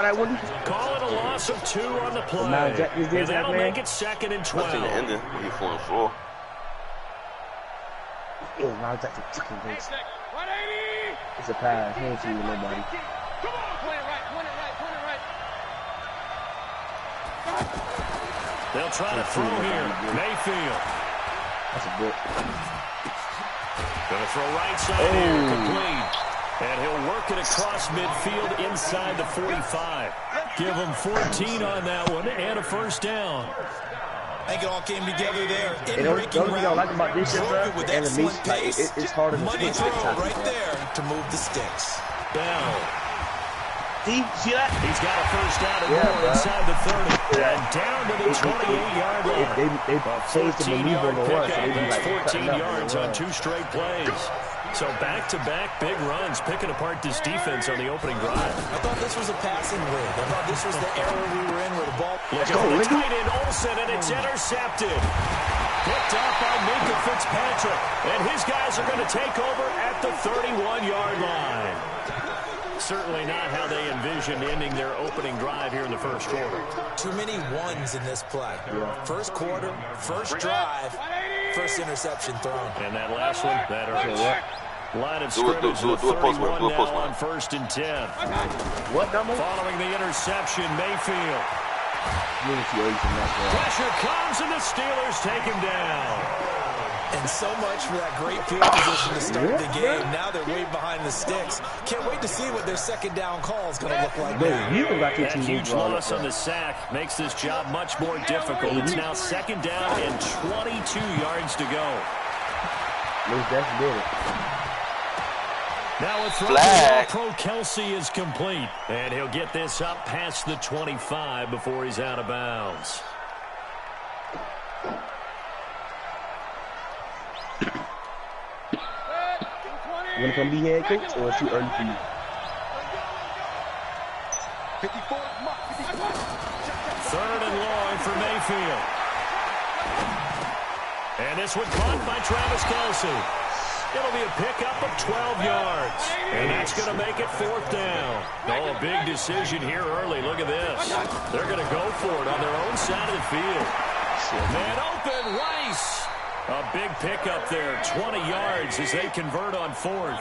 Call it a loss of 2 on the play. And that'll make it 2nd and 12. The ending. He's 4-4. Oh, now Jackson fucking face. It's a pass. He ain't seeing nobody. Come on, point it right. They'll try to throw here. Mayfield. That's a book. Gonna throw right side here, complete. And he'll work it across midfield inside the 45. Give him 14 on that one and a first down. I think it all came together there. The only thing I like about this is, with and the excellent like, pace. it's harder to Money switch throw right there to move the sticks. Bell. See that? He's got a first down and more inside the 30. And down to the 28-yard line. They changed the maneuver on the run, so they be like 14 yards on 2 straight plays. So back-to-back big runs, picking apart this defense on the opening drive. I thought this was a passing rig. I thought this was the era we were in where the ball... Looking for the tight end, Olsen, and it's intercepted. Picked up by Minka Fitzpatrick. And his guys are going to take over at the 31-yard line. Certainly not how they envisioned ending their opening drive here in the first quarter. Too many ones in this play. First quarter, first drive, first interception thrown. And that last one, that hurts. Line of scrimmage, the 31 now on 1st and 10. What number? Following the interception, Mayfield. Pressure comes, and the Steelers take him down. And so much for that great field position to start the game. Now they're way behind the sticks. Can't wait to see what their second down call is going to look like now. That huge loss on the sack makes this job much more difficult. It's now 2nd down and 22 yards to go. Now a throw to Pro Kelsey is complete. And he'll get this up past the 25 before he's out of bounds. You want to come be head coach, or too early for you? 3rd and long for Mayfield. And this one caught by Travis Kelsey. It'll be a pickup of 12 yards. And that's going to make it 4th down. Oh, a big decision here early. Look at this. They're going to go for it on their own side of the field. Man open, Rice. A big pickup there, 20 yards as they convert on 4th.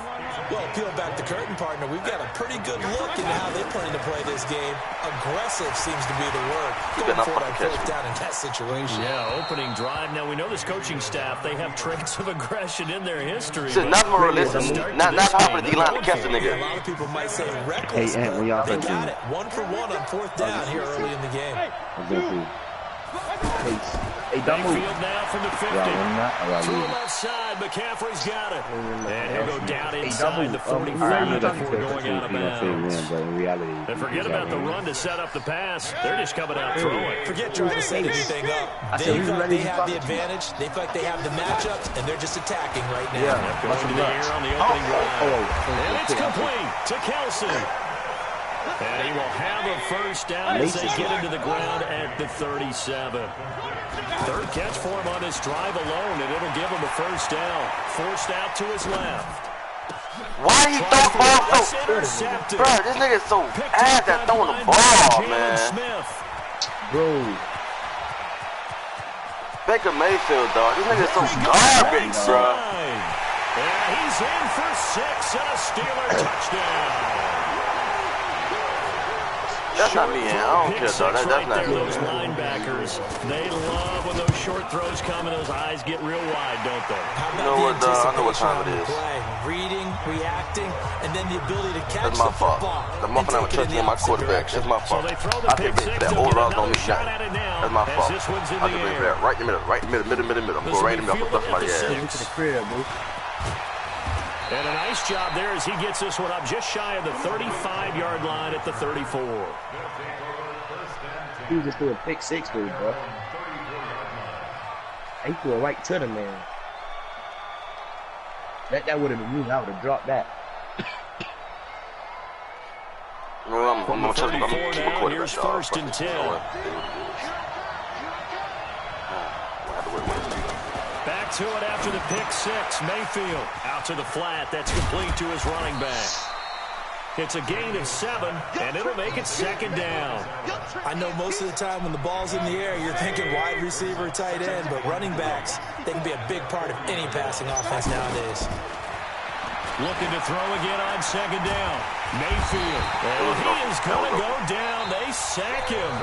Well, peel back the curtain, partner. We've got a pretty good look into how they plan to play this game. Aggressive seems to be the word. Going for it on 4th down in that situation. Yeah, opening drive. Now, we know this coaching staff, they have traits of aggression in their history. So not more realistic. Not hopping the D-line to catch the nigga. A lot of people might say reckless, but they got it. 1 for 1 on 4th down here early in the game. Mayfield now from the 50. Through left side, McCaffrey's got it. And he'll go down inside the 45 before going out of bounds. And forget about the run to set up the pass. They're just coming out throwing. Forget trying to set anything up. They feel like they have the advantage. They feel like they have the matchups, and they're just attacking right now. Going to the air on the opening drive. And it's complete to Kelsey. And he will have a first down as they get into the ground at the 37. 3rd catch for him on this drive alone, and it'll give him a first down. Forced out to his left. Why he throw the ball so... Bro, this nigga's so ass at throwing the ball, man. Bro. Baker Mayfield, dog. This nigga's so garbage, bro. And he's in for 6 and a Steeler touchdown. That's not me, man. I don't care, dog. That's not me. Those linebackers, they love when those short throws come and those eyes get real wide, don't they? You know what, I know what time it is. Reading, reacting, and then the ability to catch the football. The muffin I'm trusting in my quarterback. That's my fault. I can't wait for that overall on me shot. That's my fault. I can wait for that right in the middle. Right in the middle. I'm going right in the middle. I'm going to to the crib, bro. And a nice job there as he gets this one up just shy of the 35-yard line at the 34. He just threw a pick 6 dude, bro. He threw it right to the man. That would have been me. I would have dropped that. Well, I'm going to keep my quarterback. Here's 1st and 10. Back to it after the pick 6. Mayfield out to the flat. That's complete to his running back. It's a gain of 7, and it'll make it 2nd down. I know most of the time when the ball's in the air, you're thinking wide receiver, tight end, but running backs, they can be a big part of any passing offense nowadays. Looking to throw again on 2nd down. Mayfield. And he is going to go down. They sack him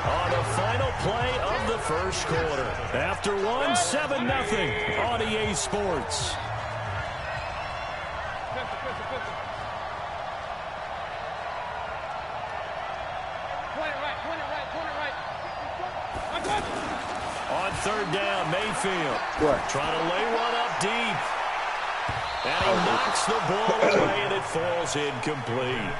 on the final play of the first quarter. After 7-0 on EA Sports. On 3rd down, Mayfield. Trying to lay one up deep. And he knocks the ball away, and it falls incomplete.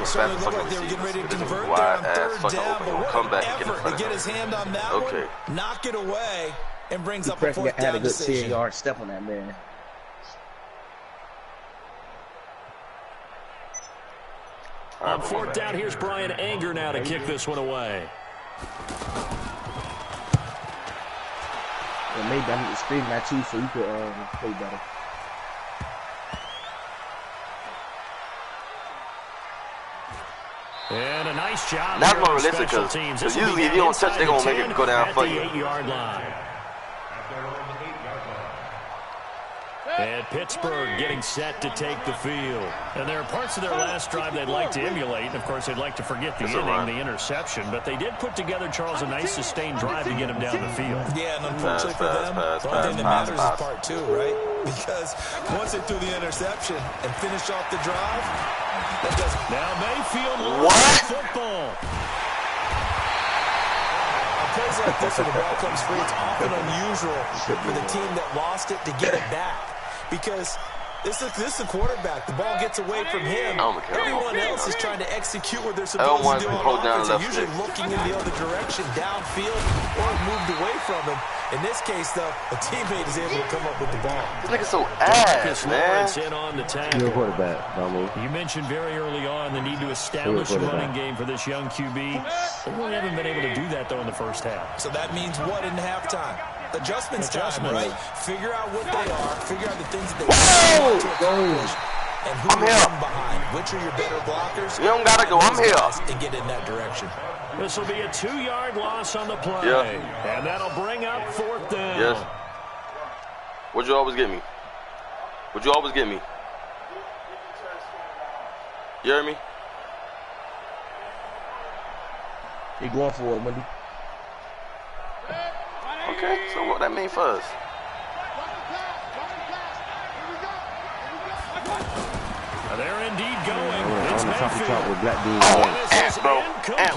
So it looked like they were getting ready to convert there on 3rd down, but what an effort to get his hand on that one, knock it away, and brings up a 4th down had a good decision. 10-yard step on that man. On 4th down, here's Brian Anger now to kick this one away. Well, maybe I'm screaming at you so you could play better. And a nice job. That's more realistic because usually if you don't touch, they're going to make it go down for you. At the 8-yard line. And Pittsburgh getting set to take the field. And there are parts of their last drive they'd like to emulate. And, of course, they'd like to forget the inning, the interception. But they did put together, Charles, a nice sustained drive to get him down the field. Yeah, and unfortunately for them, the only thing that matters is part 2, right? Because once they threw the interception and finished off the drive, that doesn't... Now Mayfield lost football. Plays like this when the ball comes free, it's often unusual for the team that lost it to get it back. Because this is the quarterback. The ball gets away from him. Everyone else is trying to execute what they're supposed to do on offense. They're usually looking in the other direction, downfield, or moved away from him. In this case, though, a teammate is able to come up with the ball. This nigga's so ass, man. In on the tackle. You're a quarterback, Dominic. You mentioned very early on the need to establish a running game for this young QB. They really haven't been able to do that, though, in the first half. So that means what in halftime? Adjustments time, right? Figure out what they are. Figure out the things that they want to accomplish. And who you're behind. Which are your better blockers? You don't got to go. I'm here. And get in that direction. This will be a 2-yard loss on the play. Yeah. And that'll bring up 4th down. Yes. What'd you always get me? What'd you always get me? You hear me? You're going for it, Wendy. Okay, so what that mean for us? They're indeed going. It's with Black bro.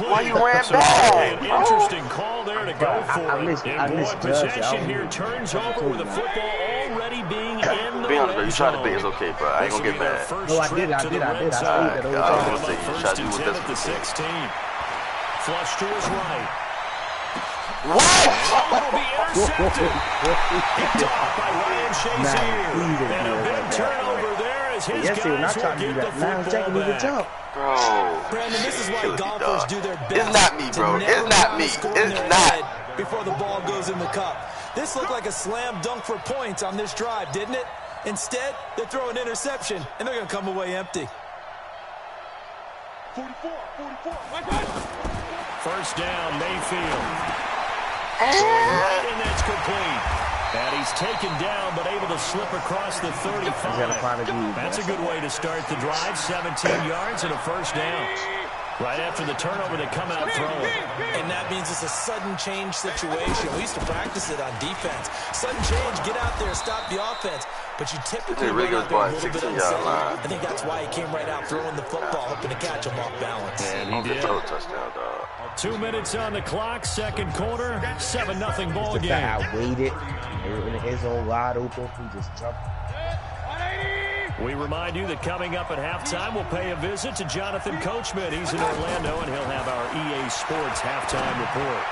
Why you ran back? An interesting call there to go for it. I missed possession here turns over with the football already being in the be honest, bro. You tried to be. It's okay, bro. I ain't gonna get mad. No, I did. I said that. I was gonna say you tried to do with this. At the 16. Flush to his right. What? Will be intercepted. Picked off by Ryan Shazier. And a big turnover there as his guys will get the football back. Bro. Brandon, this is why golfers do their best. It's not me, bro. It's not me. It's not. Before the ball goes in the cup. This looked like a slam dunk for points on this drive, didn't it? Instead, they throw an interception, and they're going to come away empty. 44. First down, Mayfield. Right, and that's complete. And he's taken down, but able to slip across the 35. That's a good way to start the drive. 17 yards and a first down. Right after the turnover, they come out throwing. And that means it's a sudden change situation. We used to practice it on defense. Sudden change, get out there, stop the offense. But you typically run out there a little bit unsafe. I think that's why he came right out throwing the football, hoping to catch him off balance. And he did. 2 minutes on the clock, second quarter, 7-0 ball game. I waited, and his own wide open, he just jumped. We remind you that coming up at halftime, we'll pay a visit to Jonathan Coachman. He's in Orlando, and he'll have our EA Sports halftime report.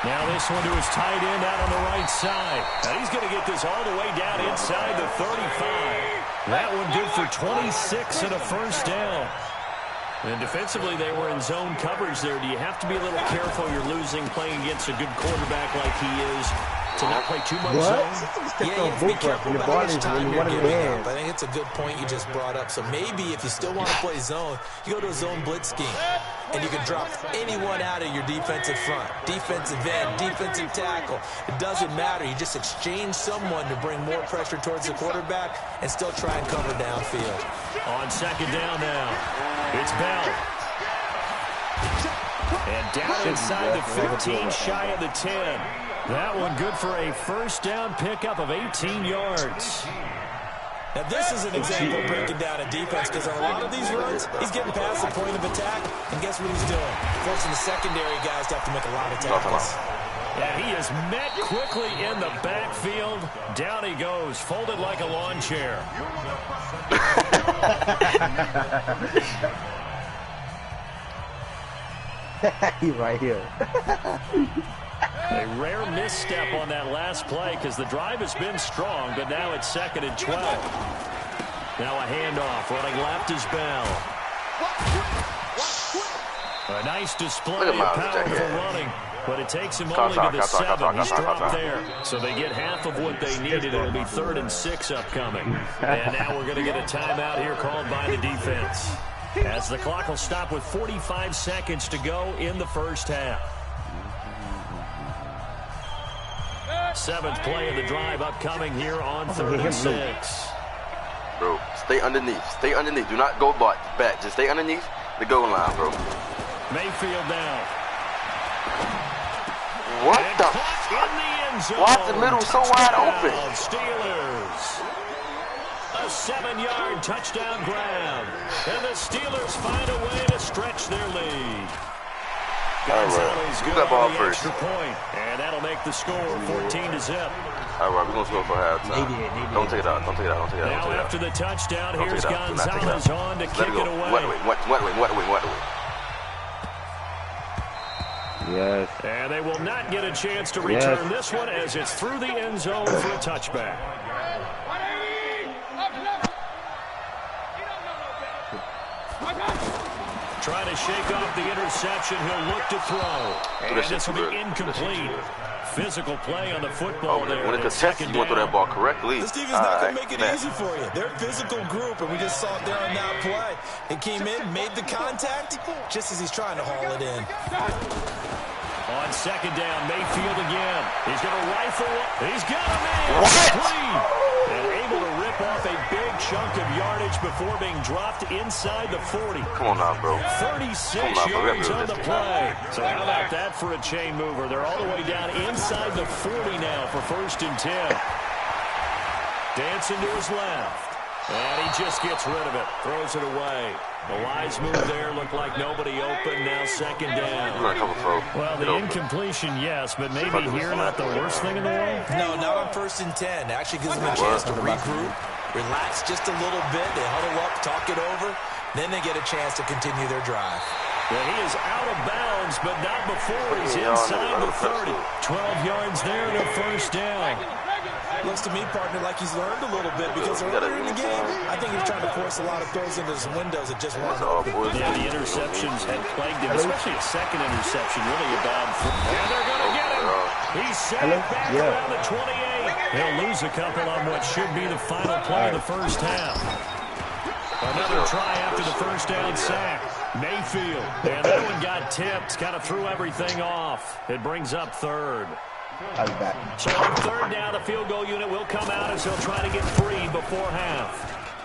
Now this one to his tight end out on the right side. Now he's going to get this all the way down inside the 35. That one good for 26 and a first down. And defensively, they were in zone coverage there. Do you have to be a little careful? You're losing playing against a good quarterback like he is. to not play too much What? zone. Yeah, you have to be careful about how much time you're giving up. I think it's a good point you just brought up. So maybe if you still want to play zone, you go to a zone blitz scheme. And you can drop anyone out of your defensive front. Defensive end, defensive tackle. It doesn't matter. You just exchange someone to bring more pressure towards the quarterback and still try and cover downfield. On second down now, it's Bell. And down inside the 15, shy of the 10. That one good for a first down pickup of 18 yards. Now, this is an example of breaking down a defense because on a lot of these runs, he's getting past the point of attack, and guess what he's doing? Forcing the secondary guys to have to make a lot of tackles. And he is met quickly in the backfield. Down he goes, folded like a lawn chair. He's right here. A rare misstep on that last play because the drive has been strong, but now it's 2nd and 12. Now a handoff. Running left is Bell. A nice display of powerful running, but it takes him only to the 7. He's dropped there. So they get half of what they needed. It'll be 3rd and 6 upcoming. And now we're going to get a timeout here called by the defense, as the clock will stop with 45 seconds to go in the first half. 7th play of the drive upcoming here on 3rd and 6. Bro, stay underneath. Stay underneath. Do not go back. Just stay underneath the goal line, bro. Mayfield now. What and the? In the end zone. Why is the middle so wide open? Steelers. A 7-yard touchdown grab. And the Steelers find a way to stretch their lead. All right, who got ball first? Point, and that'll make the score 14-0. All right, we're going to score for halftime. Don't take it out. Don't take it out. Don't take it out. Now after the touchdown, here's Gonzalez on to kick it away. What away. Yes. And they will not get a chance to return this one as it's through the end zone for a touchback. Trying to shake off the interception. He'll look to throw. And this will be incomplete. Physical play on the football there. When it's a test, you want to throw that ball correctly. This defense not going to make it easy for you. They're a physical group, and we just saw it there on that play. It came in, made the contact, just as he's trying to haul it in. On second down, Mayfield again. He's going to rifle. He's got a man. What? And able to rip off a big chunk of yardage before being dropped inside the 40. Come on now, bro. 36 yards on the play. So how about that for a chain mover? They're all the way down inside the 40 now for 1st and 10. Dancing to his left. And he just gets rid of it. Throws it away. The wise move there. Looked like nobody open. Now 2nd down. Well, the incompletion, yes, but maybe here not the worst thing in the world? No, not on 1st and 10. Actually gives them a chance to regroup, relax just a little bit. They huddle up, talk it over. Then they get a chance to continue their drive. Well, he is out of bounds, but not before he's inside the 30. 12 yards there to 1st down. Looks to me, partner, like he's learned a little bit because earlier in the game, I think he was trying to force a lot of throws into some windows that just weren't open. Yeah, the interceptions had plagued him, especially a second interception, really a bad foot. And they're going to get him. He's set back around the 28. They'll lose a couple on what should be the final play of the first half. Another try after the first down sack. Mayfield. And that one got tipped, kind of threw everything off. It brings up 3rd. So on 3rd down, the field goal unit will come out as he'll try to get free before half.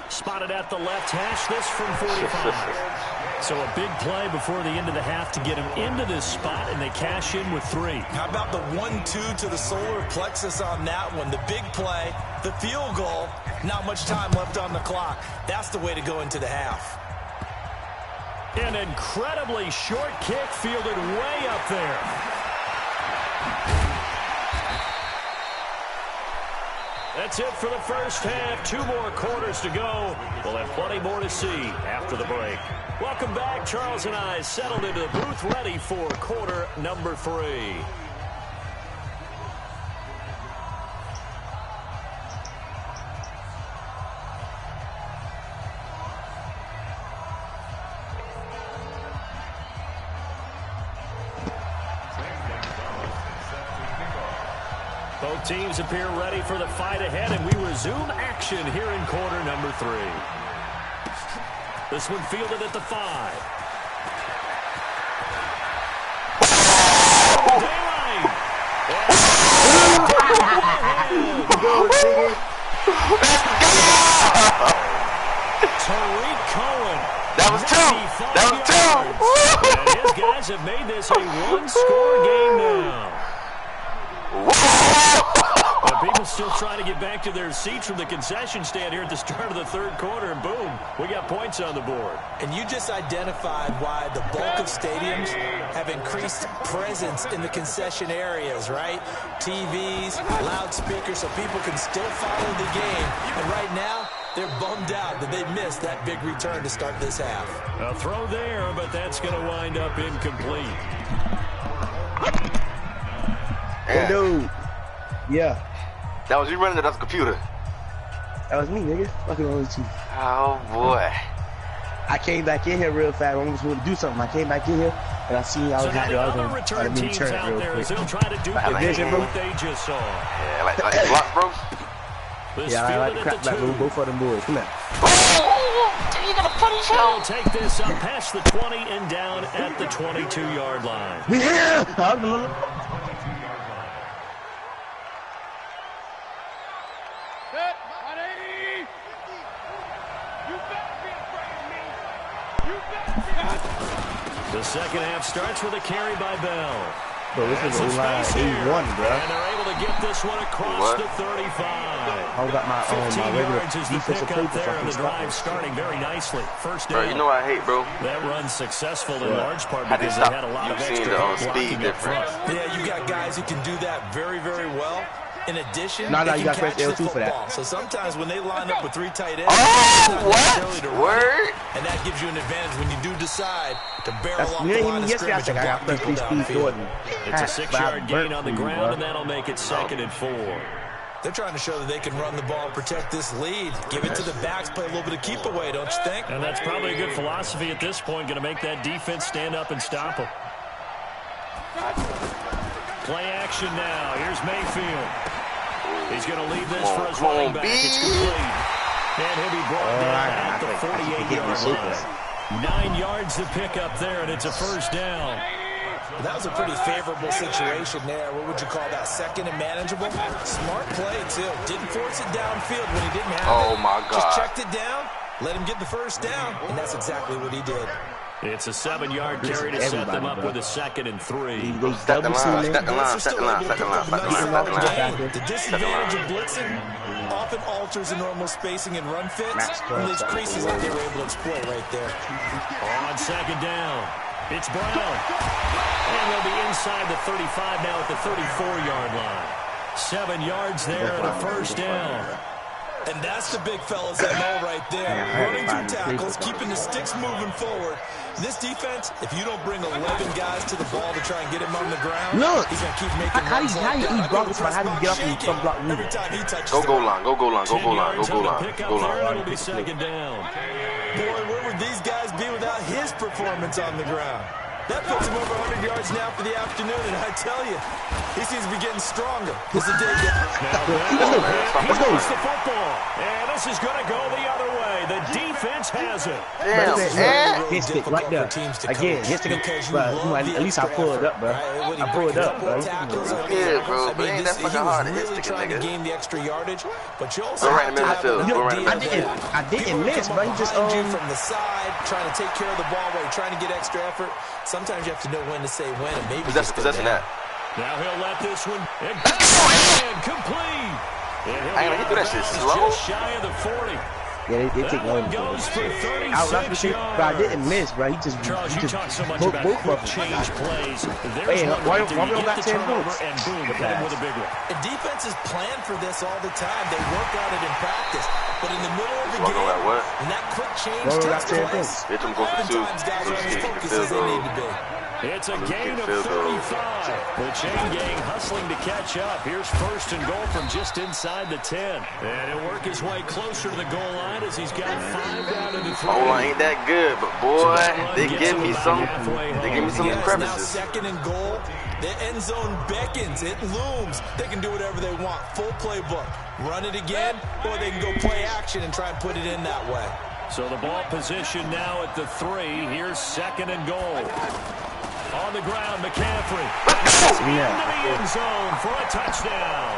Spotted at the left hash, this from 45. So a big play before the end of the half to get him into this spot, and they cash in with 3. How about the 1-2 to the solar plexus on that one? The big play, the field goal, not much time left on the clock. That's the way to go into the half. An incredibly short kick fielded way up there. That's it for the first half. 2 more quarters to go. We'll have plenty more to see after the break. Welcome back. Charles and I settled into the booth ready for quarter number 3. Both teams appear ready for the fight ahead, and we resume action here in quarter number 3. This one fielded at the 5. Daylight! Tariq Cohen. That was 2. That was 2. And his guys have made this a one-score game now. But people still trying to get back to their seats from the concession stand here at the start of the 3rd quarter, and boom, we got points on the board. And you just identified why the bulk of stadiums have increased presence in the concession areas, right? TVs, loudspeakers, so people can still follow the game. And right now, they're bummed out that they missed that big return to start this half. A throw there, but that's going to wind up incomplete. Hey, dude. Yeah. That was you running to the computer. That was me, nigga. Fucking on with you. Oh, boy. I came back in here real fast. I almost wanted to do something. I came back in here, and I see I was now happy. the I was other going return to teams turn out real there quick. as they'll try to duplicate what they just saw. Yeah, like blocks, bro. This Yeah, I like to crap back with both of them boys. Come on. You got a funny They'll take this up past the 20 and down at the 22-yard line. Yeah! Set, 180. You better be afraid of me. You better be afraid of me. The second half starts with a carry by Bell. Bro, this is Some O-line space here, 81, bro. and they're able to get this one across the 35. I got my 15 regular yards is the defensive pickup play there, and the for drive starting very nicely. First down. Bro, you know what I hate, bro? That run's successful in large part How because they they had a lot stop. of You've seen extra the, help speed blocking up front. difference. Yeah, you got guys who can do that very, very well. In addition, No, they you can got catch first the L2 for that. football. So sometimes when they line up with 3 tight ends, Oh, necessarily to what? Word? and that gives you an advantage when you do decide to barrel That's off you the ain't line even of yesterday. I scrimmage think and I got block first people speed downfield. Jordan. It's a 6-yard gain on the ground, and that'll make it 2nd and 4. They're trying to show that they can run the ball and protect this lead. Give it to the backs, play a little bit of keep away, don't you think? And that's probably a good philosophy at this point, going to make that defense stand up and stop them. Play action now. Here's Mayfield. He's going to leave this for his running back. It's complete. And he'll be brought down at the 48-yard line. 9 yards to pick up there, and it's a first down. That was a pretty favorable situation there. What would you call that? Second and manageable? Smart play, too. Didn't force it downfield when he didn't have it. Oh, my God. Just checked it down, let him get the first down, and that's exactly what he did. It's a 7-yard carry to set them up with a 2nd and 3. Stack the line, stack the line, stack the line, stack the line, stack the line, stack the line. The disadvantage of blitzing often alters the normal spacing and run fits, and these creases that they were able to exploit right there. On 2nd down, it's Brown. And they'll be inside the 35 now at the 34-yard line. 7 yards there and a first down. And that's the big fella's MO right there. Running through tackles, keeping the sticks moving forward. This defense, if you don't bring 11 guys to the ball to try and get him on the ground, he's going to keep making runs like that. How do you get up and come block me? Every time he touches Go goal line, go goal line, go goal line, go goal line, go line. It'll be 2nd down. Boy, where would these guys be without his performance on the ground? That puts him over 100 yards now for the afternoon, and I tell you, he seems to be getting stronger as the day goes. He wants the football, and this is going to go the other way. The defense has it. Damn, Hit stick right there. Again, hit stick. At least I pulled up, bro. I pulled up, bro. Yeah, bro, but ain't that fucking hard to hit really stick a trying to nigga. gain the extra yardage, but you also Go right in the have to middle have field. Go right in the idea middle that I didn't miss, bro. He just behind you from the side, trying to take care of the ball while you're trying to get extra effort. Sometimes you have to know when to say when, and maybe just go Possessing down. that. Now he'll let this one and complete. I ain't gonna do that shit slow. Just shy of the 40. Yeah, they take long. Goes for 36 yards. But I didn't miss, bro. He just Charles, you talk so much both about quick of them. change plays. Hey, There's why one we you don't got get the 10 turnover, points? and boom, hit him with a big one. And defenses plan for this all the time. They work on it in practice. But in the middle of the Walking game, like what? when that quick change Roll takes out 10 place, points. Bitch, I'm going for 2. oftentimes guys aren't as Shit, focused field as they goal. need to be. It's a gain of 35. The chain gang hustling to catch up. Here's first and goal from just inside the 10. And he'll work his way closer to the goal line as he's got 5 down into 3. Oh, ain't that good, but boy, they give me some crevices. Now second and goal. The end zone beckons. It looms. They can do whatever they want. Full playbook. Run it again, or they can go play action and try and put it in that way. So the ball position now at the 3. Here's second and goal. On the ground, McCaffrey. Into the end zone for a touchdown.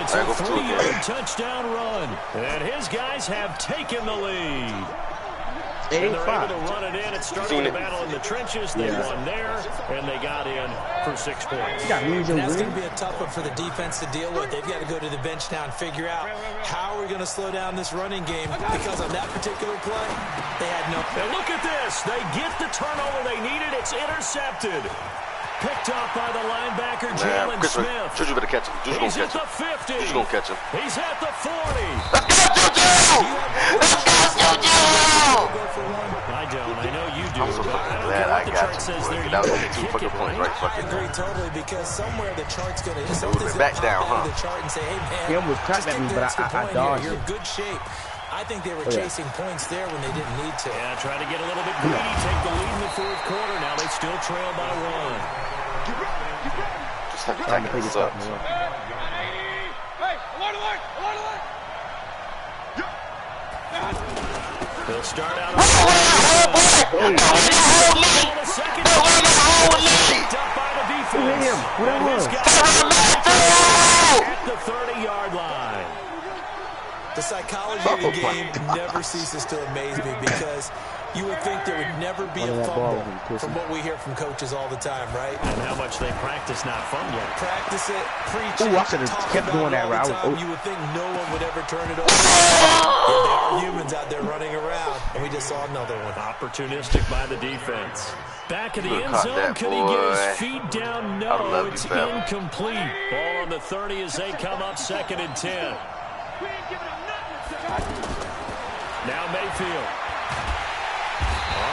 It's a 3-yard touchdown run. And his guys have taken the lead. And they're able to run it in. It started the battle in the trenches. They won there, and they got in for 6 points. And that's going to be a tough one for the defense to deal with. They've got to go to the bench now and figure out how are we going to slow down this running game, because on that particular play, they had no... And look at this. They get the turnover they needed. It's intercepted. Picked up by the linebacker, Jalen Smith. Juju better catch him. Juju's going to catch him. 50. Juju's going to catch him. He's at the 40. Let's go, Juju! Let's go, Juju! I don't. I know you do. I'm so fucking glad I got you. That was only 2 fucking points right fucking there. I agree totally, because somewhere the chart's going to... Something's back down, huh? The chart and say, hey, man, he almost cracked at me, but I dodged. You're in good shape. I think they were chasing points there when they didn't need to. Yeah, try to get a little bit greedy, take the lead in the 4th quarter. Now they still trail by 1. Just have to take this up. Hey, along the line, along the line. They'll start out on the second. Picked up by the defense. At the 30-yard line. The psychology of the game never ceases to amaze me, because you would think there would never be a fumble from what we hear from coaches all the time, right? And how much they practice not fumbling. Practice it, preach it, I should have kept doing that route. You would think no one would ever turn it over. There are humans out there running around, and we just saw another one. Opportunistic by the defense. Back in the end zone, can he get his feet down? No, it's incomplete. Ball on the 30 as they come up 2nd and 10. Now Mayfield.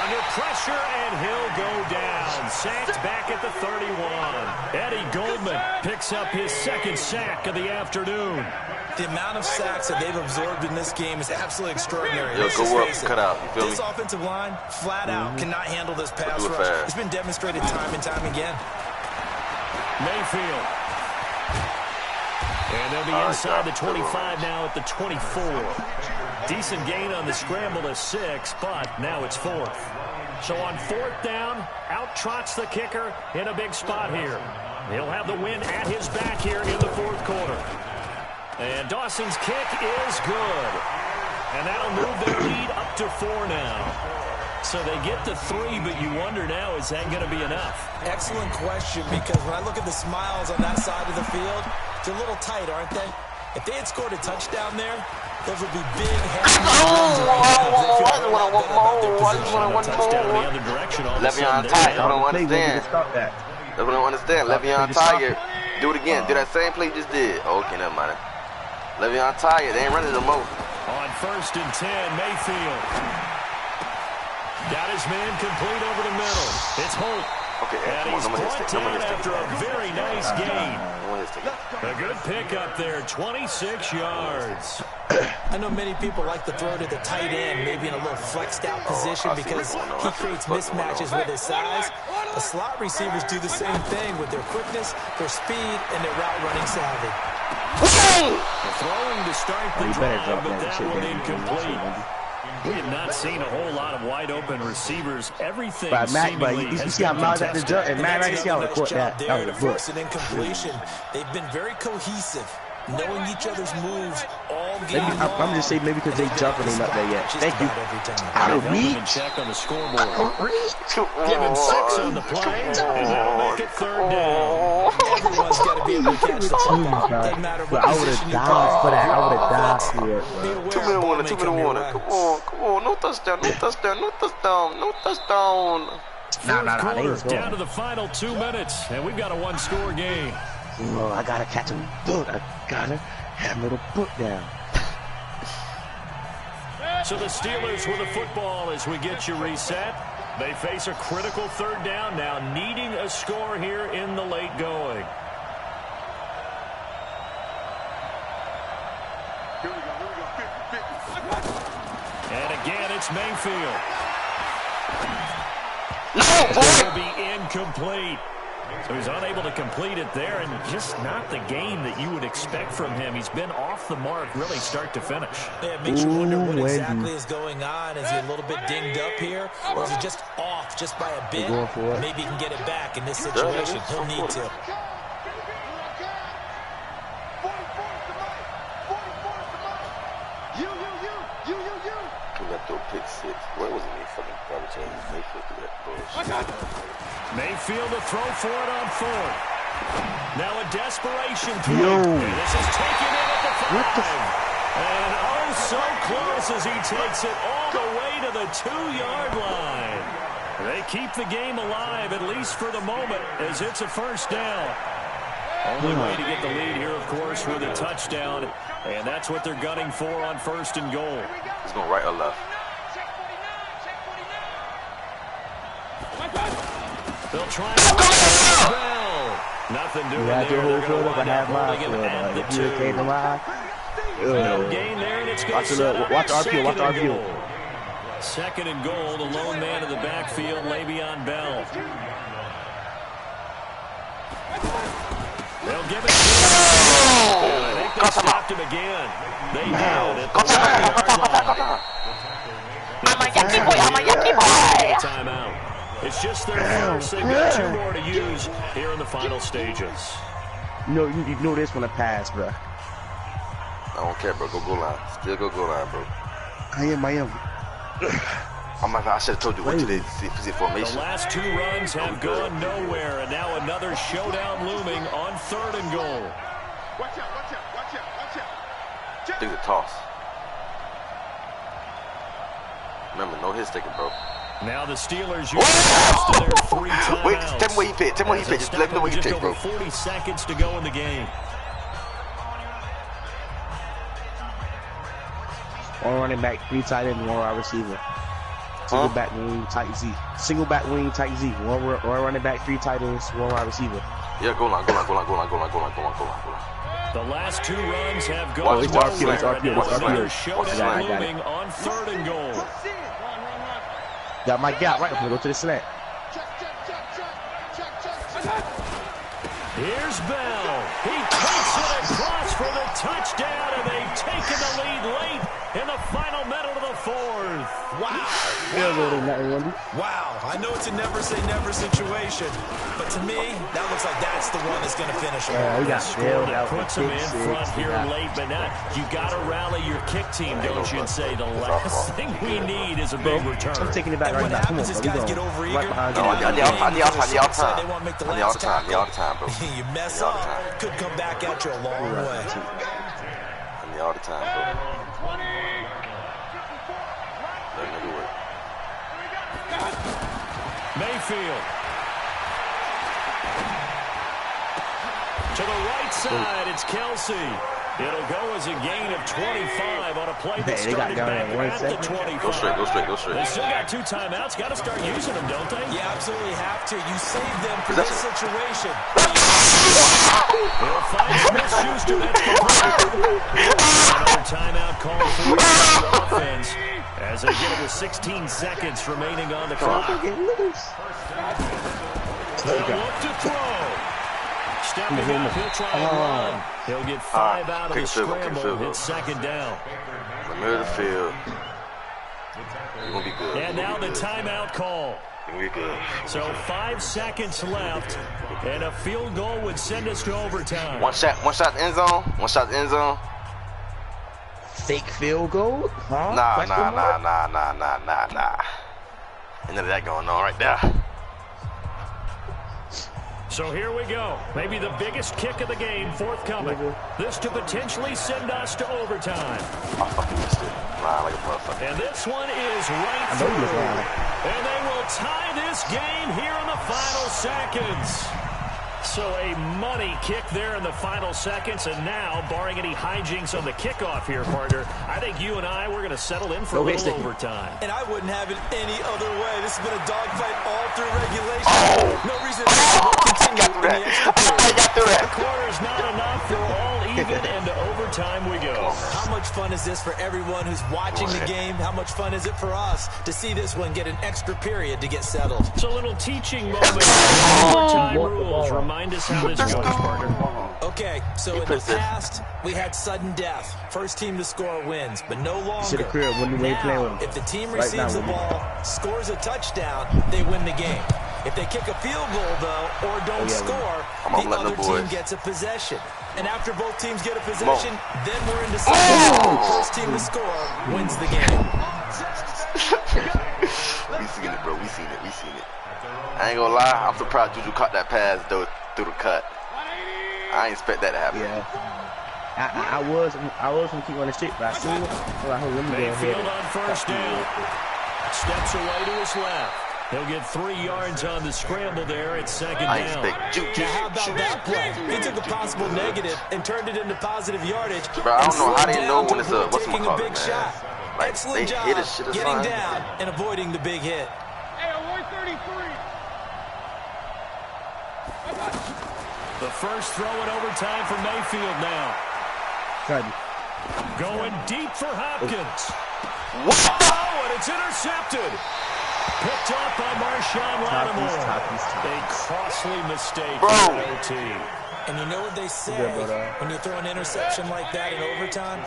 Under pressure, and he'll go down. Sacked back at the 31. Eddie Goldman picks up his 2nd sack of the afternoon. The amount of sacks that they've absorbed in this game is absolutely extraordinary. Yo, go up, cut out. You feel me? This offensive line, flat out, cannot handle this pass rush. It's been demonstrated time and time again. Mayfield. And they'll be inside the 25 now at the 24. Decent gain on the scramble to 6, but now it's 4th. So on 4th down, out trots the kicker in a big spot here. He'll have the win at his back here in the 4th quarter. And Dawson's kick is good. And that'll move their lead up to 4 now. So they get to 3, but you wonder now, is that going to be enough? Excellent question, because when I look at the smiles on that side of the field, they're a little tight, aren't they? If they had scored a touchdown there, those would be big, heavy runs. I just want one more. Le'Veon tight. I don't understand. I don't understand. Le'Veon tired. Do it again. Do that same play you just did. Okay, never mind. Le'Veon tired. They ain't running no more. On 1st and 10, Mayfield. Got his man complete over the middle. It's Holt. Okay, and he's brought down after a very nice gain. A good pickup there, 26 yards. I know many people like to throw to the tight end, maybe in a little flexed out position, because he creates mismatches with his size. The slot receivers do the same thing with their quickness, their speed, and their route running savvy. Throwing to start the drive, but that one incomplete. We have not seen a whole lot of wide-open receivers. Everything seemingly you see how Miles at the jump, and Matt, I see how to court that. That was a force an incompletion. They've been very cohesive, knowing each other's moves all game long. I'm just saying maybe because they jumping ain't up there yet. Thank you. Out of reach. Check on the scoreboard. Give him 6 on the play, and that'll make it 3rd down. Everyone's got to be able to catch the football. Doesn't matter what I would have died for that. I would have died for it. 2-minute warning, 2-minute warning. Come on, no touchdown, no touchdown, no touchdown, no touchdown. Nah, down to the final 2 minutes, and we've got a 1-score game. Oh, I gotta catch him. Dude, I gotta hammer the foot down. So the Steelers with the football as we get you reset. They face a critical third down now, needing a score here in the late going. Here we go. 50-50. And again, it's Mayfield. No, boy! It will be incomplete. So he's unable to complete it there, and just not the game that you would expect from him. He's been off the mark, really start to finish. Yeah, it makes you wonder what exactly is going on. Is he a little bit dinged up here, or is he just off just by a bit? Maybe he can get it back in this situation. He'll need to. Pick 6. Where was it? Fucking garbage change. Mayfield threw that bullshit. Mayfield to throw for it on 4th. Now a desperation throw. And this is taken in at the 5. And oh, so close as he takes it all the way to the 2-yard line. They keep the game alive, at least for the moment, as it's a first down. Only way to get the lead here, of course, with a touchdown. And that's what they're gunning for on 1st and goal. He's going right or left. They'll try to Bell. Nothing doing there. They're going to wind up holding him at the 2. No gain there, and it's going to set up watch RPO, watch RPO. 2nd and goal, the lone man in the backfield, Le'Veon Bell. They'll give it to him. And I think they stopped him again. They nailed it. Timeout. It's just their first. They've got 2 more to use here in the final stages. You know this when I pass, bro. I don't care, bro. Go line. Still go line, bro. I am. I should have told you what to do. See formation. The last 2 runs have gone nowhere, and now another showdown looming on 3rd and goal. Watch out. Think the toss. Remember, no hits taken, bro. Now the Steelers use their 3 timeouts. Wait, tell me what he picked. Just let me know what he picked, bro. 40 seconds to go in the game. One running back, 3 tight end, 1 wide receiver. Single back wing, tight Z. Single back wing, tight Z. One running back, 3 tight ends, 1 wide receiver. Yeah, go line. The last 2 runs have gone RPO. another showdown looming on 3rd and goal. Got my gap right. I'm gonna go to the slant. Here's Bell. He takes it across for the touchdown, and they've taken the lead late in the final minute of the 4th. Wow. I know it's a never say never situation, but to me, that looks like that's the one that's going to finish him. We got score that puts him in front here late, but now you got to rally your kick team, don't you, and say the last thing we need is a big return. I'm taking it back right now. Come on, bro. Guys get over eager. I need all the time, bro. You mess up, could come back at you a long way. I need all the time, bro. Mayfield. To the right side, it's Kelsey. It'll go as a gain of 25 on a play that started back at the 25. Go straight. They still got 2 timeouts. Got to start using them, don't they? You absolutely have to. You save them for this situation. He'll find Smith-Schuster. That's complete. Another timeout call for the offense as they get it with 16 seconds remaining on the clock. They'll look to throw. Stepping up, he'll try and run. He'll get 5 out of the scramble. It's 2nd down. In the middle of the field. You're going to be good. And now the timeout call. You're good. So 5 seconds left, and a field goal would send us to overtime. One shot end zone. Fake field goal? Huh? Nah. Ain't none of that going on right there. So here we go. Maybe the biggest kick of the game forthcoming. This to potentially send us to overtime. I fucking missed it. Line like a motherfucker. And this one is right through. And they will tie this game here in the final seconds. So a money kick there in the final seconds, and now, barring any hijinks on the kickoff here, partner, I think you and I, we're going to settle in for a little overtime. And I wouldn't have it any other way. This has been a dogfight all through regulation. No reason to continue in the extra period. The quarter's not enough. We're all even, and to overtime we go. How much fun is this for everyone who's watching the game? How much fun is it for us to see this one get an extra period to get settled? It's a little teaching moment. Overtime rules. Remind us how this goes, partner. Okay, so in the past, we had sudden death. First team to score wins, but no longer. Now, if the team receives the ball, scores a touchdown, they win the game. If they kick a field goal, though, or don't score, the other team gets a possession. And after both teams get a possession, then we're into second. First team to score wins the game. We seen it, bro. We seen it. I ain't gonna lie. I'm surprised Juju caught that pass, though, through the cut. I ain't expect that to happen. Yeah. I was gonna keep on the stick, but I seen it. So I let me go ahead. Mayfield on first down. Steps away to his left. He'll get 3 yards on the scramble there at second down. Now, how about that play? He took a possible negative and turned it into positive yardage. Bro, I don't know how they know when it's a taking a big shot. Like, excellent job getting down and avoiding the big hit. Hey, 133. The first throw in overtime for Mayfield now. Going deep for Hopkins. Oh, and it's intercepted. Picked up by Marshawn Lattimore. A costly mistake for OT. And you know what they say, when you throw an interception like that in overtime,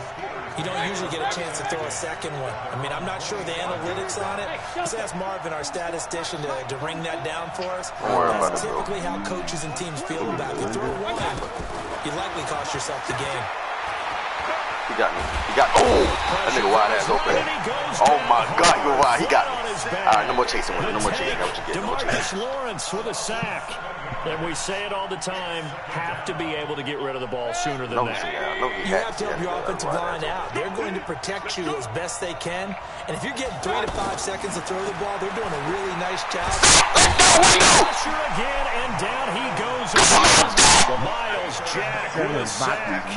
you don't usually get a chance to throw a second one. I mean, I'm not sure the analytics on it. Let's ask Marvin, our statistician, to ring that down for us. That's typically how coaches and teams feel about it. You throw one, you likely cost yourself the game. He got me. That nigga wide ass open. Oh my God, he went wide. He got me. All right, no more chasing with it. No more chasing. That's what you get. No more chasing. Lawrence with a sack. And we say it all the time, have to be able to get rid of the ball sooner than that. You have to help your offensive line out. They're going to protect you as best they can. And if you're getting 3 to 5 seconds to throw the ball, they're doing a really nice job. Pressure again, and down he goes. Miles Jack with a sack.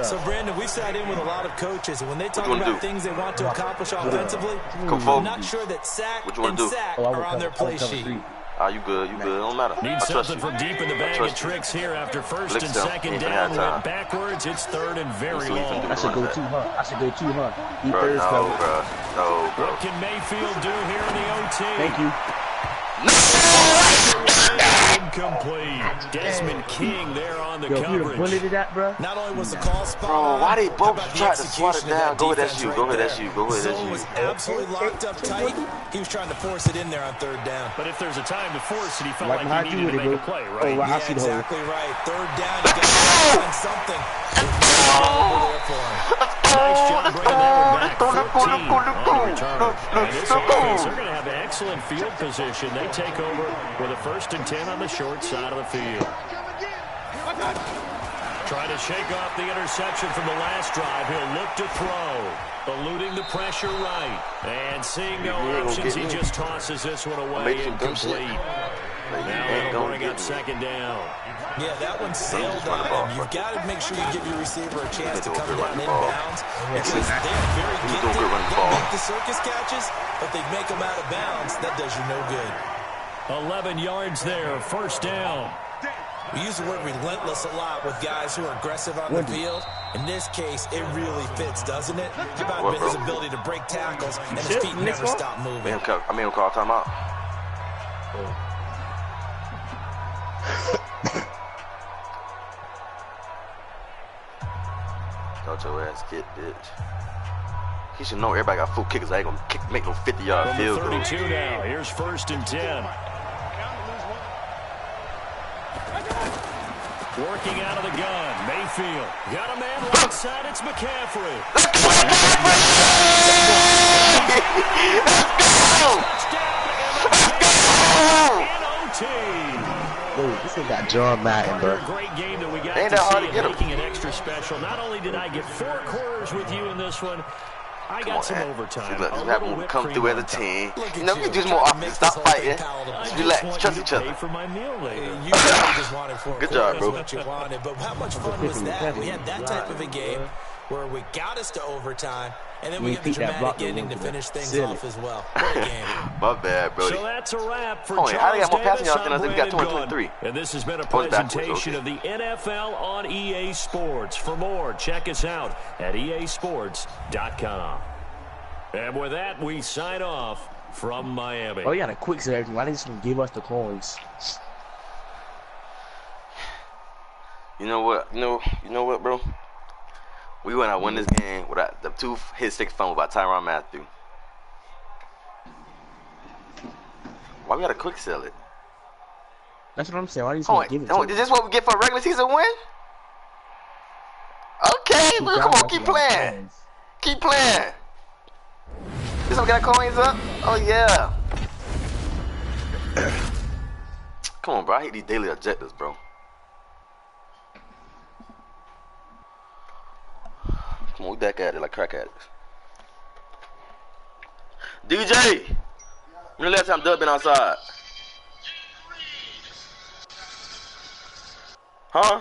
So, Brandon, we sat in with a lot of coaches, and when they talk about things they want to accomplish offensively, I'm not sure that sack and sack are on their play sheet. You good, it don't matter. Need something from deep in the bag of tricks here after first and second down. Went backwards, it's third and very long. I should go too hard. No, bro. What can Mayfield do here in the OT? Thank you. Incomplete. Desmond King there on the coverage. Not only was the call spot, bro, why they both try to swat it down? Go ahead, that's you. Zone was absolutely locked up tight. He was trying to force it in there on third down. But if there's a time to force it, he felt like he needed to make a play, right? Yeah, exactly right. Third down, you got to find something. There for him. Nice job bringing that one back. 14 on the return. And this offense, they're going to have excellent field position. They take over with a 1st and 10 on the short side of the field. Trying to shake off the interception from the last drive. He'll look to throw. Eluding the pressure right. And seeing no options, he just tosses this one away incomplete. Now they'll bring up second down. Yeah, that one sailed on him. You've got to make sure you give your receiver a chance to come down inbounds. Because they are very gifted. They make the circus catches, but they make them out of bounds. That does you no good. 11 yards there, first down. We use the word relentless a lot with guys who are aggressive on the field. In this case, it really fits, doesn't it? How about his ability to break tackles and his feet never stop moving? I made him call timeout. Got your ass get, bitch. He should know everybody got full kickers. I ain't gonna make no 50-yard field goal. 32 now. Here's 1st and 10. Working out of the gun. Mayfield. Got a man right side. It's McCaffrey. This ain't got John Madden, bro. Great game that we got ain't to that hard see to get him. Making it extra special. Not only did I get 4 quarters with you in this one, I got some overtime. See, look, just have them come through as a team. You know, you do more often. Stop fighting. Just relax. Trust each other. For my meal later. You just wanted for good job, bro. What you wanted, but how much fun was that? We had that type of a game where we got us to overtime, and then we had the dramatic ending to finish things off as well. What a game. My bad, bro. So that's a wrap for Charles how do you got more passing yards than us? We got 223. And this has been a presentation of the NFL on EA Sports. For more, check us out at easports.com. And with that, we sign off from Miami. Oh, yeah, the quick set everything. Why didn't you give us the coins? You know what? You know what, bro? We went out win this game without the 2 hit-stick fumble by Tyrann Mathieu. Why we gotta quick sell it? That's what I'm saying. Why didn't you give it to Is this what we get for a regular season win? Okay, bro, come on, keep playing. Keep playing. This one got coins up? Oh, yeah. Come on, bro. I hate these daily objectives, bro. Come on, we back at it like crack addicts. DJ! When the last time Doug been outside? Huh?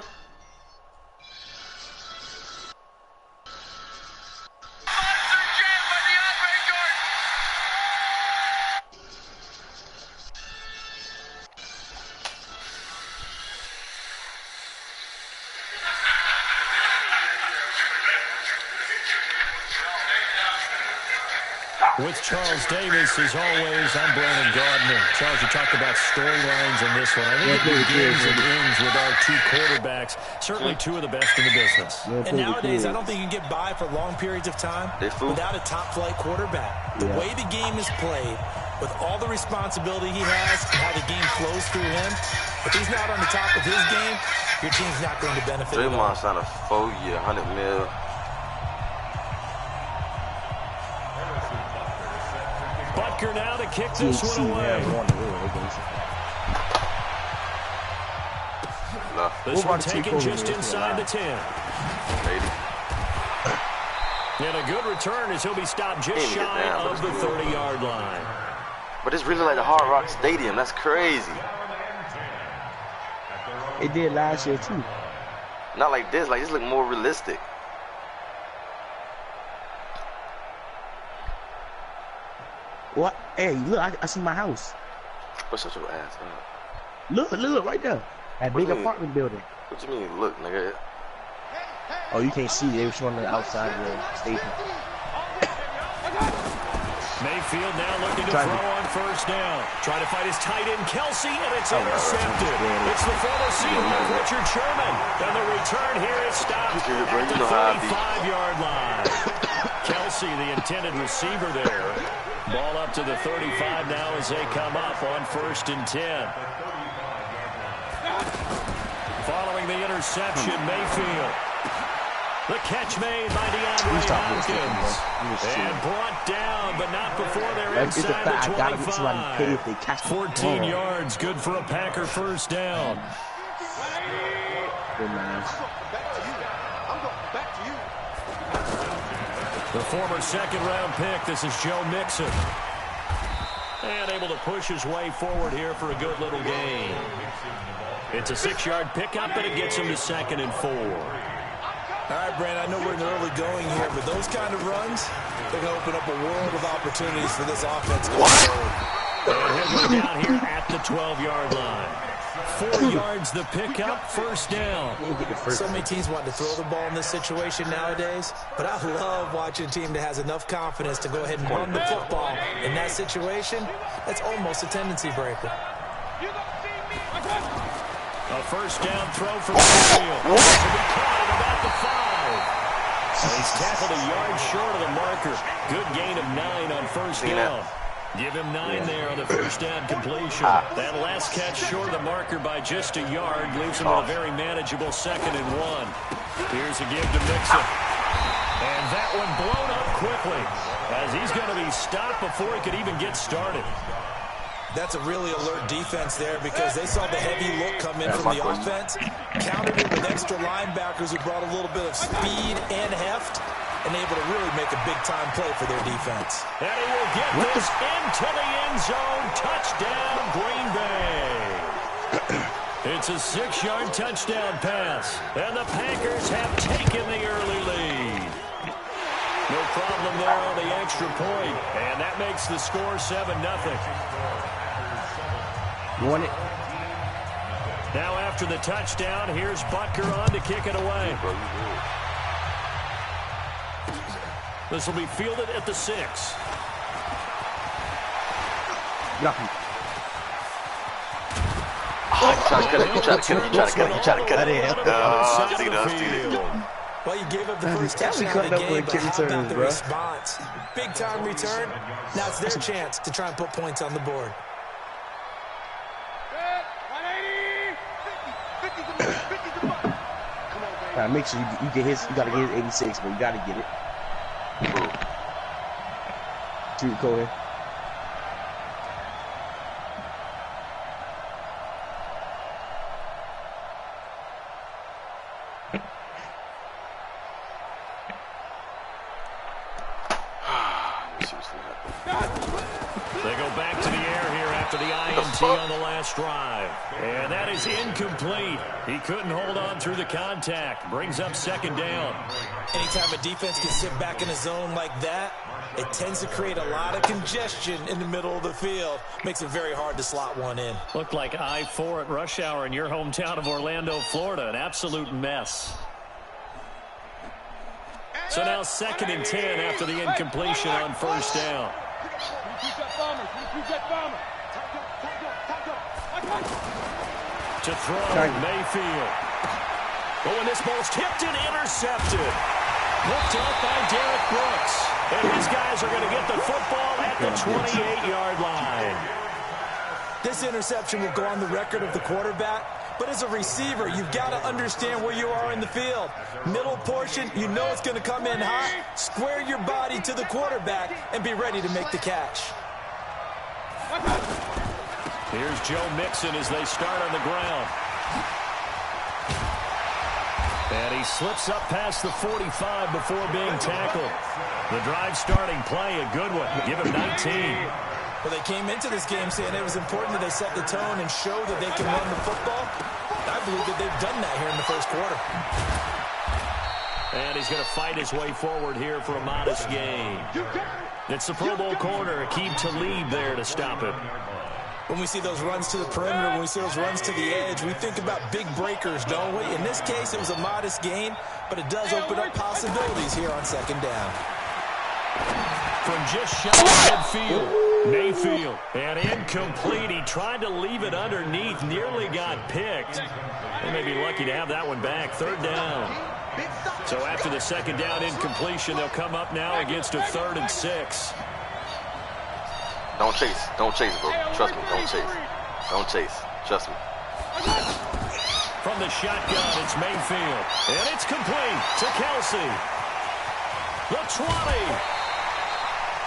With Charles Davis, as always, I'm Brandon Gardner. Charles, you talked about storylines in this one. I think it begins and ends with our 2 quarterbacks, certainly 2 of the best in the business. And nowadays, I don't think you can get by for long periods of time without a top-flight quarterback. The way the game is played, with all the responsibility he has and how the game flows through him, if he's not on the top of his game, your team's not going to benefit at all. Draymond signed a 4-year, $100 million. Butker now to kick this one away. This one taken just inside the 10. And a good return as he'll be stopped just shy of the 30-yard line. But it's really like the Hard Rock Stadium. That's crazy. It did last year, too. Not like this. Like, this look more realistic. What? Hey, look, I see my house. What's such your ass up? Look, right there. That big apartment building. What you mean, look, nigga? Oh, you can't see. They were showing the outside of the station. Mayfield now looking to throw on first down. Trying to fight his tight end, Kelsey, and it's intercepted. It's the former Seahawk, Richard Sherman. And the return here is stopped at the 35-yard line. Kelsey, the intended receiver there. Ball up to the 35 now as they come up on 1st and 10. Following the interception, Mayfield. The catch made by DeAndre Hopkins. And brought down, but not before they're inside the 25. 14 yards, good for a Packer first down. The former second-round pick, this is Joe Mixon. And able to push his way forward here for a good little gain. It's a 6-yard pickup, but it gets him to 2nd and 4. All right, Brandon, I know we're in the early going here, but those kind of runs, they're going to open up a world of opportunities for this offense going forward. And he'll go down here at the 12-yard line. 4 yards the pickup, first down. So many teams want to throw the ball in this situation nowadays, but I love watching a team that has enough confidence to go ahead and run the football in that situation. That's almost a tendency breaker. A first down throw from Mayfield. To be caught at about the 5. So he's tackled a yard short of the marker. Good gain of 9 on first down. Give him 9 there on the first down completion. That last catch short of the marker by just a yard leaves him with a very manageable 2nd and 1. Here's a give to Mixon. And that one blown up quickly as he's going to be stopped before he could even get started. That's a really alert defense there because they saw the heavy look come in from the offense, countered it with extra linebackers who brought a little bit of speed and heft, and able to really make a big-time play for their defense. And he will get this into the end zone. Touchdown, Green Bay. It's a 6-yard touchdown pass, and the Packers have taken the early lead. No problem there on the extra point, and that makes the score 7-0. Won it. Now after the touchdown, here's Butker on to kick it away. This will be fielded at the 6. Nothing. Oh, you try to cut it. Well, you gave up the first touchdown of the game, but how about the response? Big-time return. Now it's their chance to try and put points on the board. Make sure you get his. You gotta get his 86, but you gotta get it. Shoot, Cody. They go back to the air here after the INT on the last drive. And that is incomplete. He couldn't hold on through the contact. Brings up 2nd down. Anytime a defense can sit back in a zone like that, it tends to create a lot of congestion in the middle of the field. Makes it very hard to slot one in. Looked like I-4 at rush hour in your hometown of Orlando, Florida. An absolute mess. So now 2nd and 10 after the incompletion on 1st down. To throw, Mayfield. But when this ball's tipped and intercepted. Hooked up by Derek Brooks. And his guys are going to get the football at the 28-yard line. This interception will go on the record of the quarterback. But as a receiver, you've got to understand where you are in the field. Middle portion, you know it's going to come in hot. Square your body to the quarterback and be ready to make the catch. Here's Joe Mixon as they start on the ground. And he slips up past the 45 before being tackled. The drive starting play, a good one. Give him 19. Well, they came into this game saying it was important that they set the tone and show that they can run the football. I believe that they've done that here in the first quarter. And he's going to fight his way forward here for a modest gain. It's the Pro Bowl corner, Aqib Talib there to stop it. When we see those runs to the perimeter, when we see those runs to the edge, we think about big breakers, don't we? In this case, it was a modest gain, but it does open up possibilities here on 2nd down. From just shy of midfield, Mayfield. And incomplete. He tried to leave it underneath, nearly got picked. They may be lucky to have that one back. 3rd down. So after the 2nd down incompletion, they'll come up now against a 3rd and 6. Don't chase. Don't chase, bro. Trust me. Don't chase. Don't chase. Trust me. From the shotgun, it's Mayfield. And it's complete to Kelsey. The 20.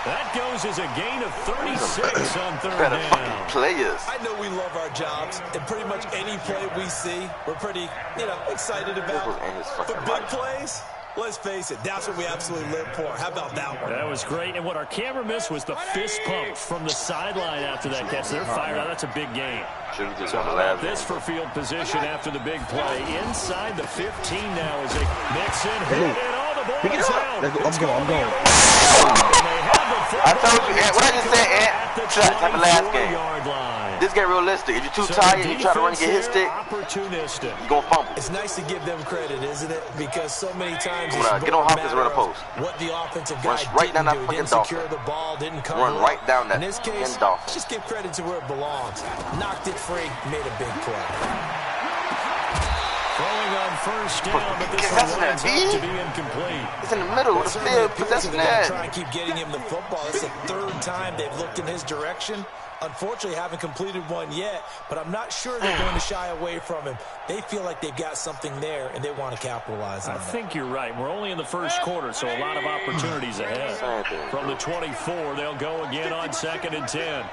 That goes as a gain of 36 on 3rd down. Players. I know we love our jobs, and pretty much any play we see, we're pretty, excited about. But big plays, let's face it, that's what we absolutely live for. How about that one? That was great, and what our camera missed was the fist pump from the sideline after that catch. They're fired out. That's a big game. So how about this for field position after the big play? Inside the 15 now as they mix in, hit it, all the boys out. I'm going. I told you, Ant, what I just said, Ant, shots happened last game. This game realistic. If you're too tired and you try to run and get hit stick, you're going to fumble. It's nice to give them credit, isn't it? Because so many times get on Hopkins, run a post. What the offensive guy right down that didn't do. fucking Didn't secure the ball, didn't cover run right down that. In this case, just give credit to where it belongs. Knocked it free, made a big play. Throwing on 1st down, but this one winds up to be incomplete. It's in the middle of the field, possessing that. Try and keep getting him the football. It's the 3rd time they've looked in his direction. Unfortunately, haven't completed one yet, but I'm not sure they're going to shy away from him. They feel like they've got something there, and they want to capitalize on it. I think you're right. We're only in the 1st quarter, so a lot of opportunities ahead. From the 24, they'll go again on 2nd and 10.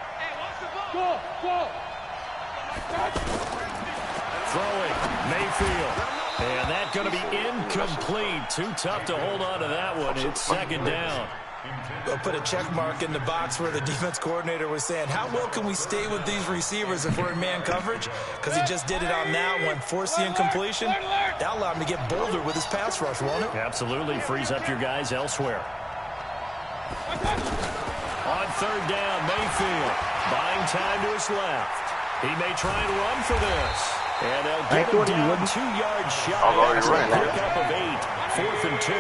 Throwing, Mayfield. And that's going to be incomplete. Too tough to hold on to that one. It's second down. We'll put a check mark in the box where the defense coordinator was saying, how well can we stay with these receivers if we're in man coverage? Because he just did it on that one. Force the incompletion. That'll allow him to get bolder with his pass rush, won't it? Absolutely. Frees up your guys elsewhere. On third down, Mayfield buying time to his left. He may try and run for this. And they'll get him down 2-yard shot. That's a pickup of 8. 4th and 2.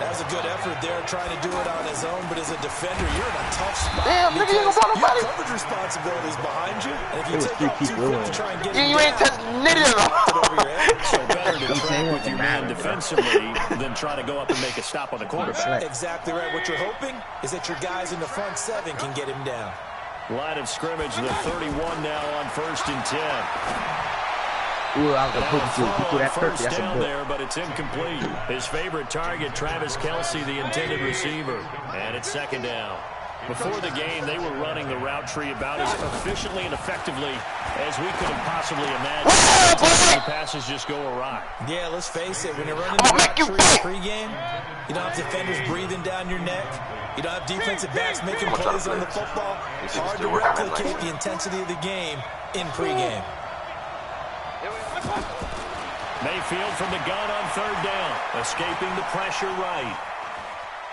That was a good effort there, trying to do it on his own, but as a defender, you're in a tough spot. Damn, nigga, you your coverage responsibilities behind you, and if you take off too quick to try and get you ain't touched nitty at all. So better to track with your man defensively than try to go up and make a stop on the quarterback. Exactly right. What you're hoping is that your guys in the front 7 can get him down. Line of scrimmage, the 31 now on 1st and 10. Ooh, I was going to put that first down there, but it's incomplete. His favorite target, Travis Kelce, the intended receiver. And it's second down. Before the game, they were running the route tree about as efficiently and effectively as we could have possibly imagined. The passes just go awry. Yeah, let's face it. When you're running the route tree pregame, you don't have defenders breathing down your neck. You don't have defensive backs making plays on the football. It's hard to replicate the intensity of the game in pregame. Mayfield from the gun on third down, escaping the pressure right.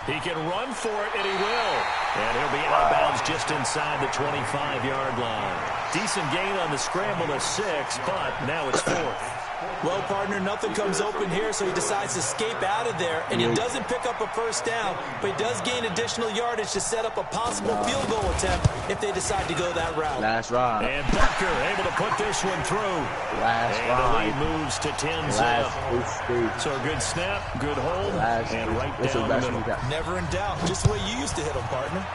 He can run for it, and he will. And he'll be out of bounds just inside the 25-yard line. Decent gain on the scramble to 6, but now it's 4th. Well, partner, nothing comes open here, so he decides to escape out of there, and he doesn't pick up a first down, but he does gain additional yardage to set up a possible field goal attempt if they decide to go that route. Last ride. And Bucker able to put this one through. Last and ride. the lead moves to 10-0. So a good snap, good hold, and right down the middle. Never in doubt. Just the way you used to hit them, partner.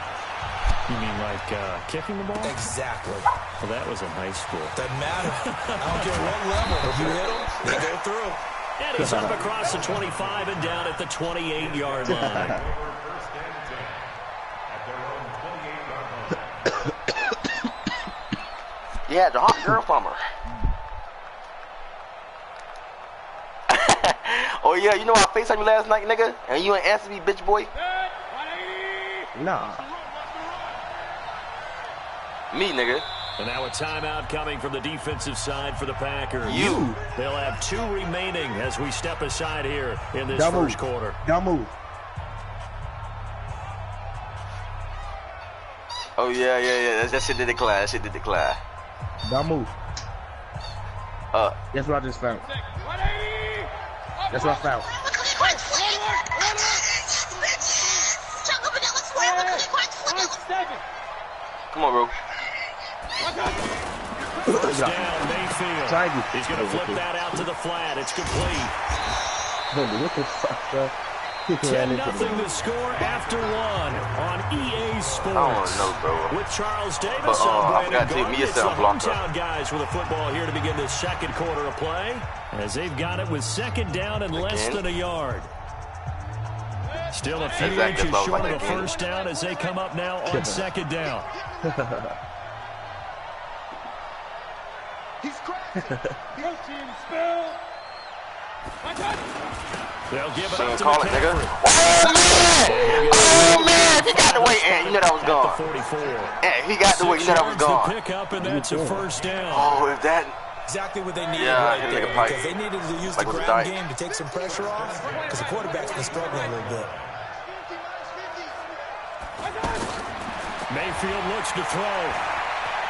You mean like kicking the ball? Exactly. Well, that was in high school. Doesn't matter. I don't care what level. If you hit them, they go through. And he's up across the 25 and down at the 28-yard line. Yeah, the hot girl farmer. Oh, yeah, you know I FaceTimed you last night, nigga? And you ain't answer me, bitch boy? Nah. Me, nigga. And now a timeout coming from the defensive side for the Packers. They'll have 2 remaining as we step aside here in this first quarter. Don't move. Oh, yeah. That shit did declare. Don't move. That's what I just found. That's what I found. Come on, bro. First down, Mayfield. He's going to flip that out to the flat. It's complete. What the fuck, bro? 10-0 the score after 1 on EA Sports. I don't know, bro. With Charles Davis on Brandon Garden. It's the blocker. hometown guys with a football here to begin the second quarter of play, as they've got it with second down and less than a yard. Still a few inches short of a first down as they come up now on second down. He's crazy. Go team, spill. They'll give it up to call it, nigga. Oh, man. He got the way. And you know that was gone. And he got the way. You know that was gone. Pick up, and that's a first down. Oh, if that... Exactly what they needed right there, because they needed to use the ground game to take some pressure off, because the quarterback's been struggling a little bit. Mayfield looks to throw.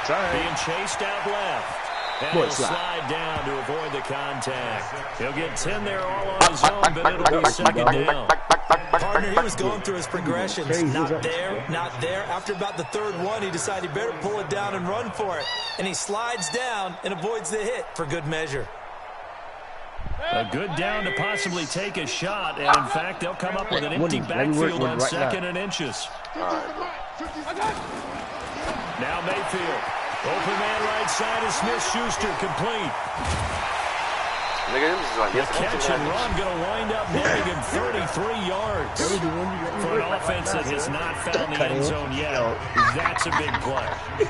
Being chased out left. And he'll slide down to avoid the contact. He'll get 10 there all on his own, but it'll be second down. Partner, he was going through his progressions. Not there, not there. After about the third one, he decided he better pull it down and run for it. And he slides down and avoids the hit for good measure. A good down to possibly take a shot, and in fact, they'll come up with an empty backfield on second and inches. Now Mayfield. Open man right side is Smith-Schuster, complete. The catch and run going to wind up netting him 33 yards. For an offense that has not found the end zone yet, that's a big play.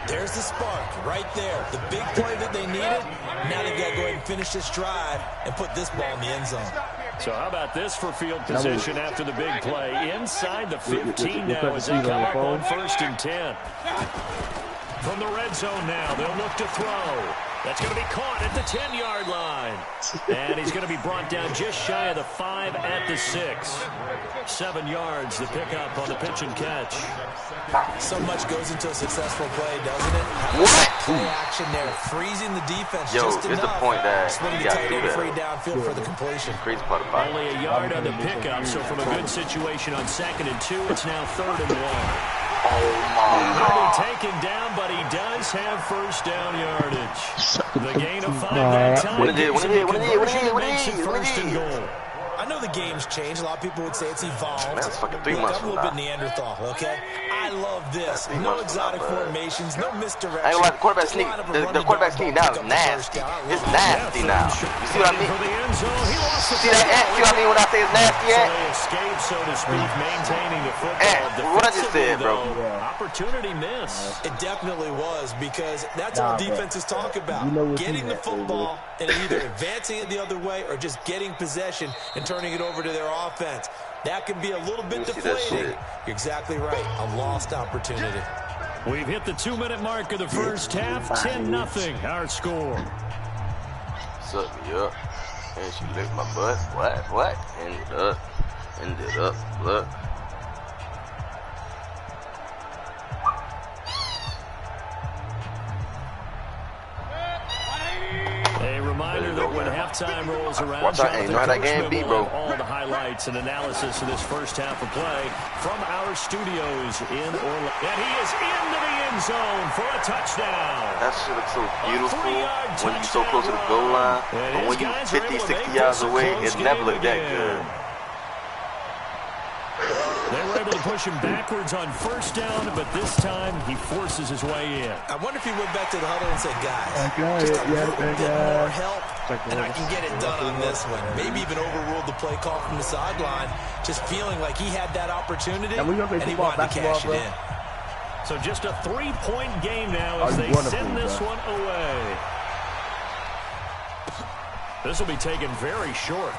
There's the spark right there. The big play that they needed. Now they've got to go ahead and finish this drive and put this ball in the end zone. So how about this for field position after the big play? Inside the 15 now as they come up on 1st and 10. From the red zone now, they'll look to throw. That's going to be caught at the 10-yard line. And he's going to be brought down just shy of the 5 at the 6. 7 yards, the pickup on the pitch and catch. So much goes into a successful play, doesn't it? What? Play action there, freezing the defense Yo, just here's enough. the point that Swing you the got to tight do end that. free downfield for the completion. Crazy part about it. Only a yard on the pickup, so from a good situation on 2nd and 2, it's now 3rd and 1. Oh, my He'll God. be taken down, but he does have first down yardage. The gain of 5 that time. What it did, gives what him it the did, what it did, what it conversion did, what and it makes it did, what it 1st and did. goal. I know the game's changed. A lot of people would say it's evolved. That's fucking 3 Look, months I'm a from little bit now. Neanderthal, okay? I love this. That's 3 No months from now, exotic bud. formations, no misdirection. I ain't gonna lie, the quarterback Just sneak, line up a the run quarterback the sneak ball, now pick is up the first nasty. down. I It's love it. nasty now. You see what I mean? For the end zone. He lost the See that ant? See what I mean when I say it's nasty So ant? they escape, so to speak, maintaining the football. Ant, what I just said, bro. Defensively, though, opportunity miss. It definitely was, because that's all defenses talk about. You know what Getting he the had, football and either advancing it the other way or just getting possession and turning it over to their offense. That can be a little bit Let me see that deflating. shit. You're exactly right. A lost opportunity. We've hit the 2-minute mark of the first half. 10-0, our score. Suck me up. And she licked my butt. What? Ended up. Look. A reminder that when halftime rolls around, Watch out, ain't know how that game be, bro. all the highlights and analysis of this first half of play from our studios in Orlando. And he is into the end zone for a touchdown. That shit looks so beautiful 3-yard when you're so close to the goal line. But when you 50, 60 yards away, it never looked that good. They were able to push him backwards on first down, but this time he forces his way in. I wonder if he went back to the huddle and said, guys, Okay, just a little bit more help, Like and I can get it done on this one. Maybe even overruled the play call from the sideline, just feeling like he had that opportunity, And we gonna play and he football, wanted to cash it basketball, in. So just a 3-point game now as they send this one away. This will be taken very short.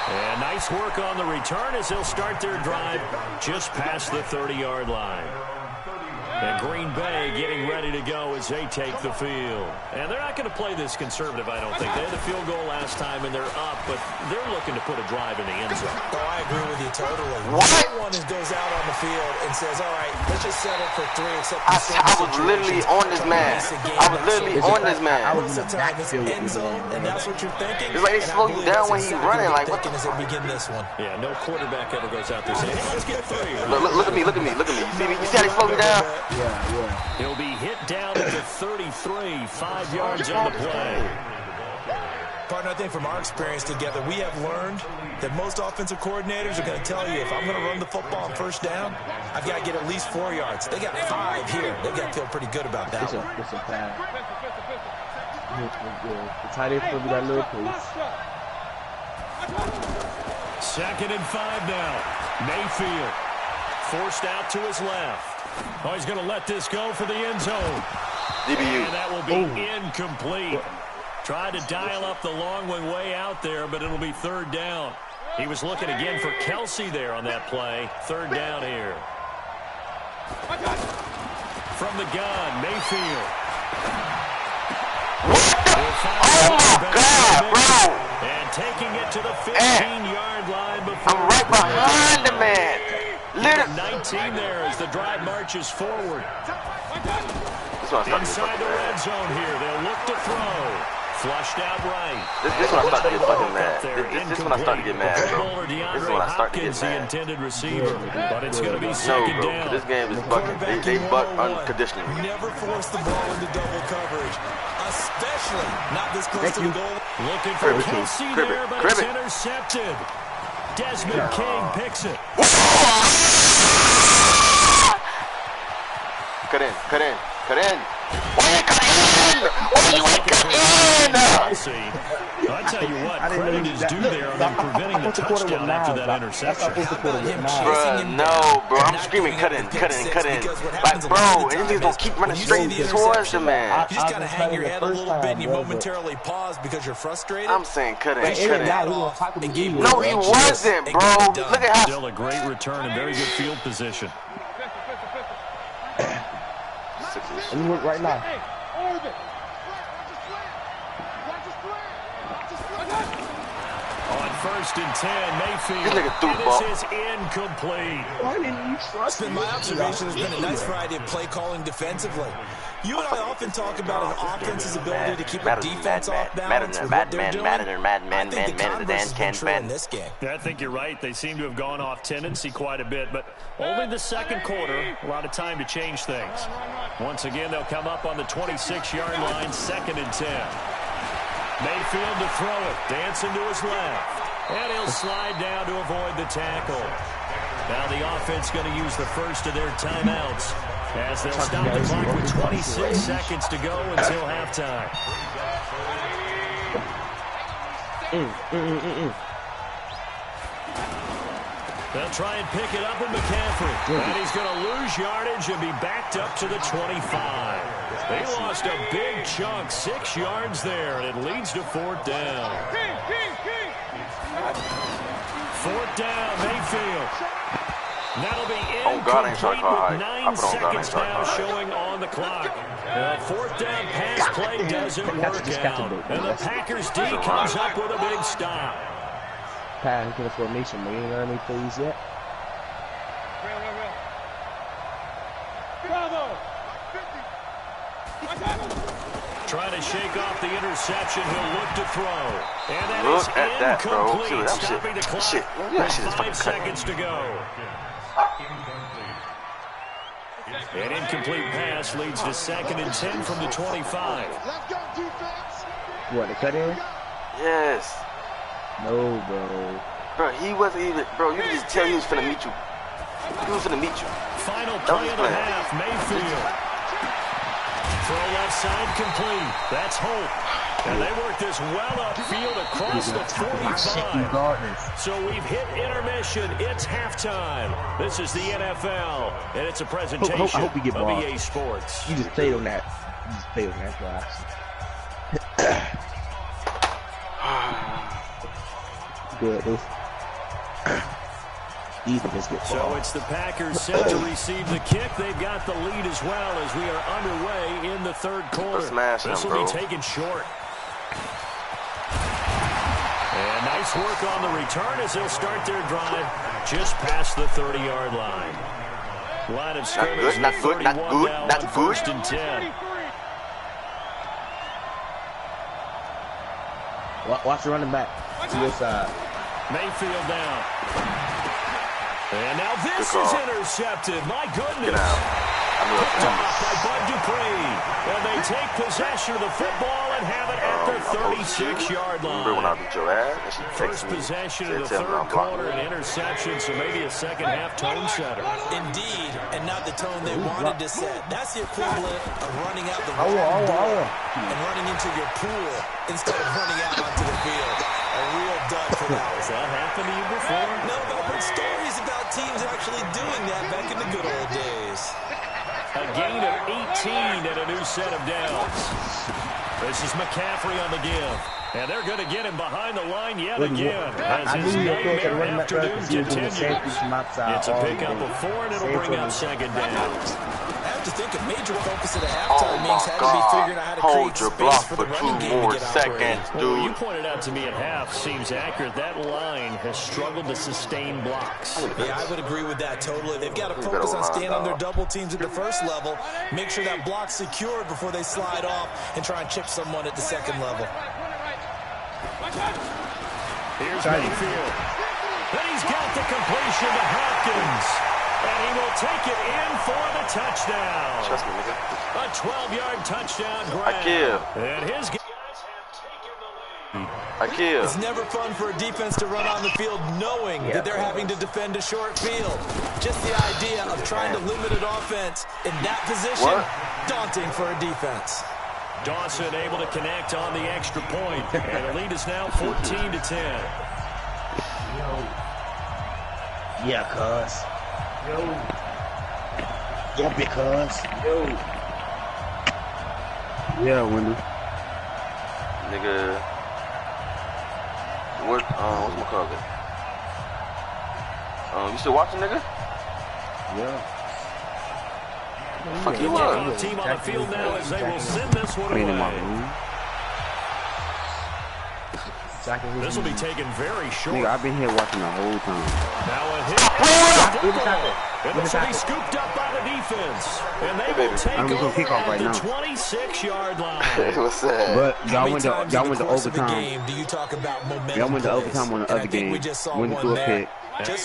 And nice work on the return as they'll start their drive just past the 30-yard line. And Green Bay getting ready to go as they take the field. And they're not going to play this conservative, I don't think. They had the field goal last time, and they're up, but they're looking to put a drive in the end zone. Oh, I agree with you totally. What? No one goes out on the field and says, all right, let's just settle for 3, except I was literally on this man. I was literally on this man. Most of the time it's end zone, and that's what you're thinking. It's like they slow you down when he's running. Like, what the as they begin this one. Yeah, no quarterback ever goes out there saying, hey, let's get 3. Look at me. You see me? You see how they slow me down? Yeah. He'll be hit down at the 33, 5 yards on the play. Partner, I think from our experience together, we have learned that most offensive coordinators are going to tell you, if I'm going to run the football on first down, I've got to get at least 4 yards. They got 5 here. They've got to feel pretty good about that one. It's a pass. The tight end still be that little pace. 2nd and 5 now. Mayfield forced out to his left. Oh, he's going to let this go for the end zone. DBU. And that will be incomplete. Tried to dial up the long one way out there, but it'll be 3rd down. He was looking again for Kelsey there on that play. 3rd down here. From the gun, Mayfield. Oh, my God, bro. And taking it to the 15-yard line before. I'm right behind the man. Literally. 19 there as the drive marches forward. Inside the red zone here, they'll look to throw. Flushed out right. This when I start to get fucking mad. This when I start to get mad, bro. This is when I start to get The mad. intended receiver, but it's going to be No, 2nd bro. down. This game is bucking. They buck unconditionally. Never force the ball into double coverage, especially not this close to the goal. Looking for Cribbit. Kelsey Cribbit. there, but Cribbit. it's intercepted. Desmond King picks it. Cut in. Why you cut in? Why you ain't cut in? Kelsey, a tell you what, credit is due there on preventing the touchdown after that interception. Bruh, no, bro. I'm screaming, cut in. Like, bro, and these don't keep running straight towards the man. You just gotta hang your head a little bit and you momentarily pause because you're frustrated. I'm saying cut in. No, he wasn't, bro. Look at how. Still a great return and very good field position. Let me work right now. On 1st and 10, Mayfield. This nigga threw the ball. This is incomplete. Why didn't you trust me? My observation has been a nice variety of play calling defensively. You and I often talk about an offense's ability to keep a defense off balance with what they're doing. I think the converse has been true in this game. Yeah, I think you're right. They seem to have gone off tendency quite a bit, but only the second quarter, a lot of time to change things. Once again, they'll come up on the 26-yard line, 2nd and 10. Mayfield to throw it, dancing to his left, and he'll slide down to avoid the tackle. Now the offense going to use the first of their timeouts as they'll stop the clock with 26 seconds to go until halftime. They'll try and pick it up with McCaffrey, and he's going to lose yardage and be backed up to the 25. They lost a big chunk, 6 yards there, and it leads to 4th down. 4th down, Mayfield. That'll be incomplete with 9 seconds now showing on the clock. The 4th down pass play doesn't work out, and the Packers D comes up with a big stop. Pass into the formation, but you ain't learned any plays yet. Trying to shake off the interception, he'll look to throw. And that Look is at that, bro. incomplete, stopping the clock with 5 seconds to go. An incomplete pass leads to 2nd and 10 from the 25. What, the cut in? Yes. No, bro. Bro, he wasn't even. Bro, you can just tell he was finna meet you. He was finna meet you. Final play and a half, Mayfield. Throw left side complete. That's Hope. And they work this well upfield across the 45. So we've hit intermission. It's halftime. This is the NFL, and it's a presentation hope you get of EA Sports. You just played on that. You just played on that drive. Good, dude. So it's the Packers set to receive the kick. They've got the lead as well as we are underway in the 3rd quarter. This will be taken short. And nice work on the return as they'll start their drive just past the 30-yard line. Line of scrimmage with 31 now on 1st and 10. Watch the running back to your side. Mayfield down. And now this is intercepted. My goodness. Picked off by Bud Dupree. And they take possession of the football and have it at the 36-yard line. First possession of the 3rd quarter, an interception, so maybe a second-half tone setter. Indeed, and not the tone they wanted to set. That's the equivalent of running out the door and running into your pool instead of running out onto the field. A real dud for that. Has that happened to you before? No, but I've heard stories about teams actually doing that back in the good old days. A gain of 18 and a new set of downs. This is McCaffrey on the give. And they're going to get him behind the line yet again. As his nightmare afternoon continues. It's a pickup of 4, and it'll bring up 2nd down. I have to think a major focus at a halftime means had to be figuring out how to create space for the running game to get operating. Well, you pointed out to me at half seems accurate. That line has struggled to sustain blocks. Yeah, I would agree with that totally. They've got to focus on staying on their double teams at the first level, make sure that block's secured before they slide off and try and chip someone at the 2nd level. Here's Mayfield. Then he's got the completion to Hopkins. And he will take it in for the touchdown. Trust me, nigga. A 12-yard touchdown grab. And his guys have taken the lead. It's never fun for a defense to run on the field knowing that they're having to defend a short field. Just the idea of trying to limit an offense in that position, daunting for a defense. Dawson able to connect on the extra point. And the lead is now 14-10. Yeah, cuz. Yo. Yeah, because. Yo. Yeah, Wendy. Nigga. What's my cousin? You still watching, nigga? Yeah. Fuck you up. Team on the field now as they will send this one away. This will be taken very short. Nigga, I've been here watching the whole time. Now a hit. And this will be scooped up by the defense. And they will take over at the 26-yard line. What's that? But y'all went to overtime. Do you talk about momentum? Y'all went to overtime on the other game. Went through a pick.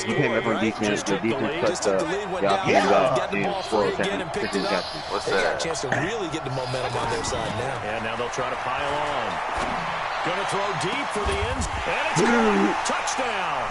You came up on defense. The defense cut y'all came up and scored and picked it up. What's They got a that? chance to really get the momentum on their side now. And now they'll try to pile on. Going to throw deep for the ends. And it's good. Touchdown.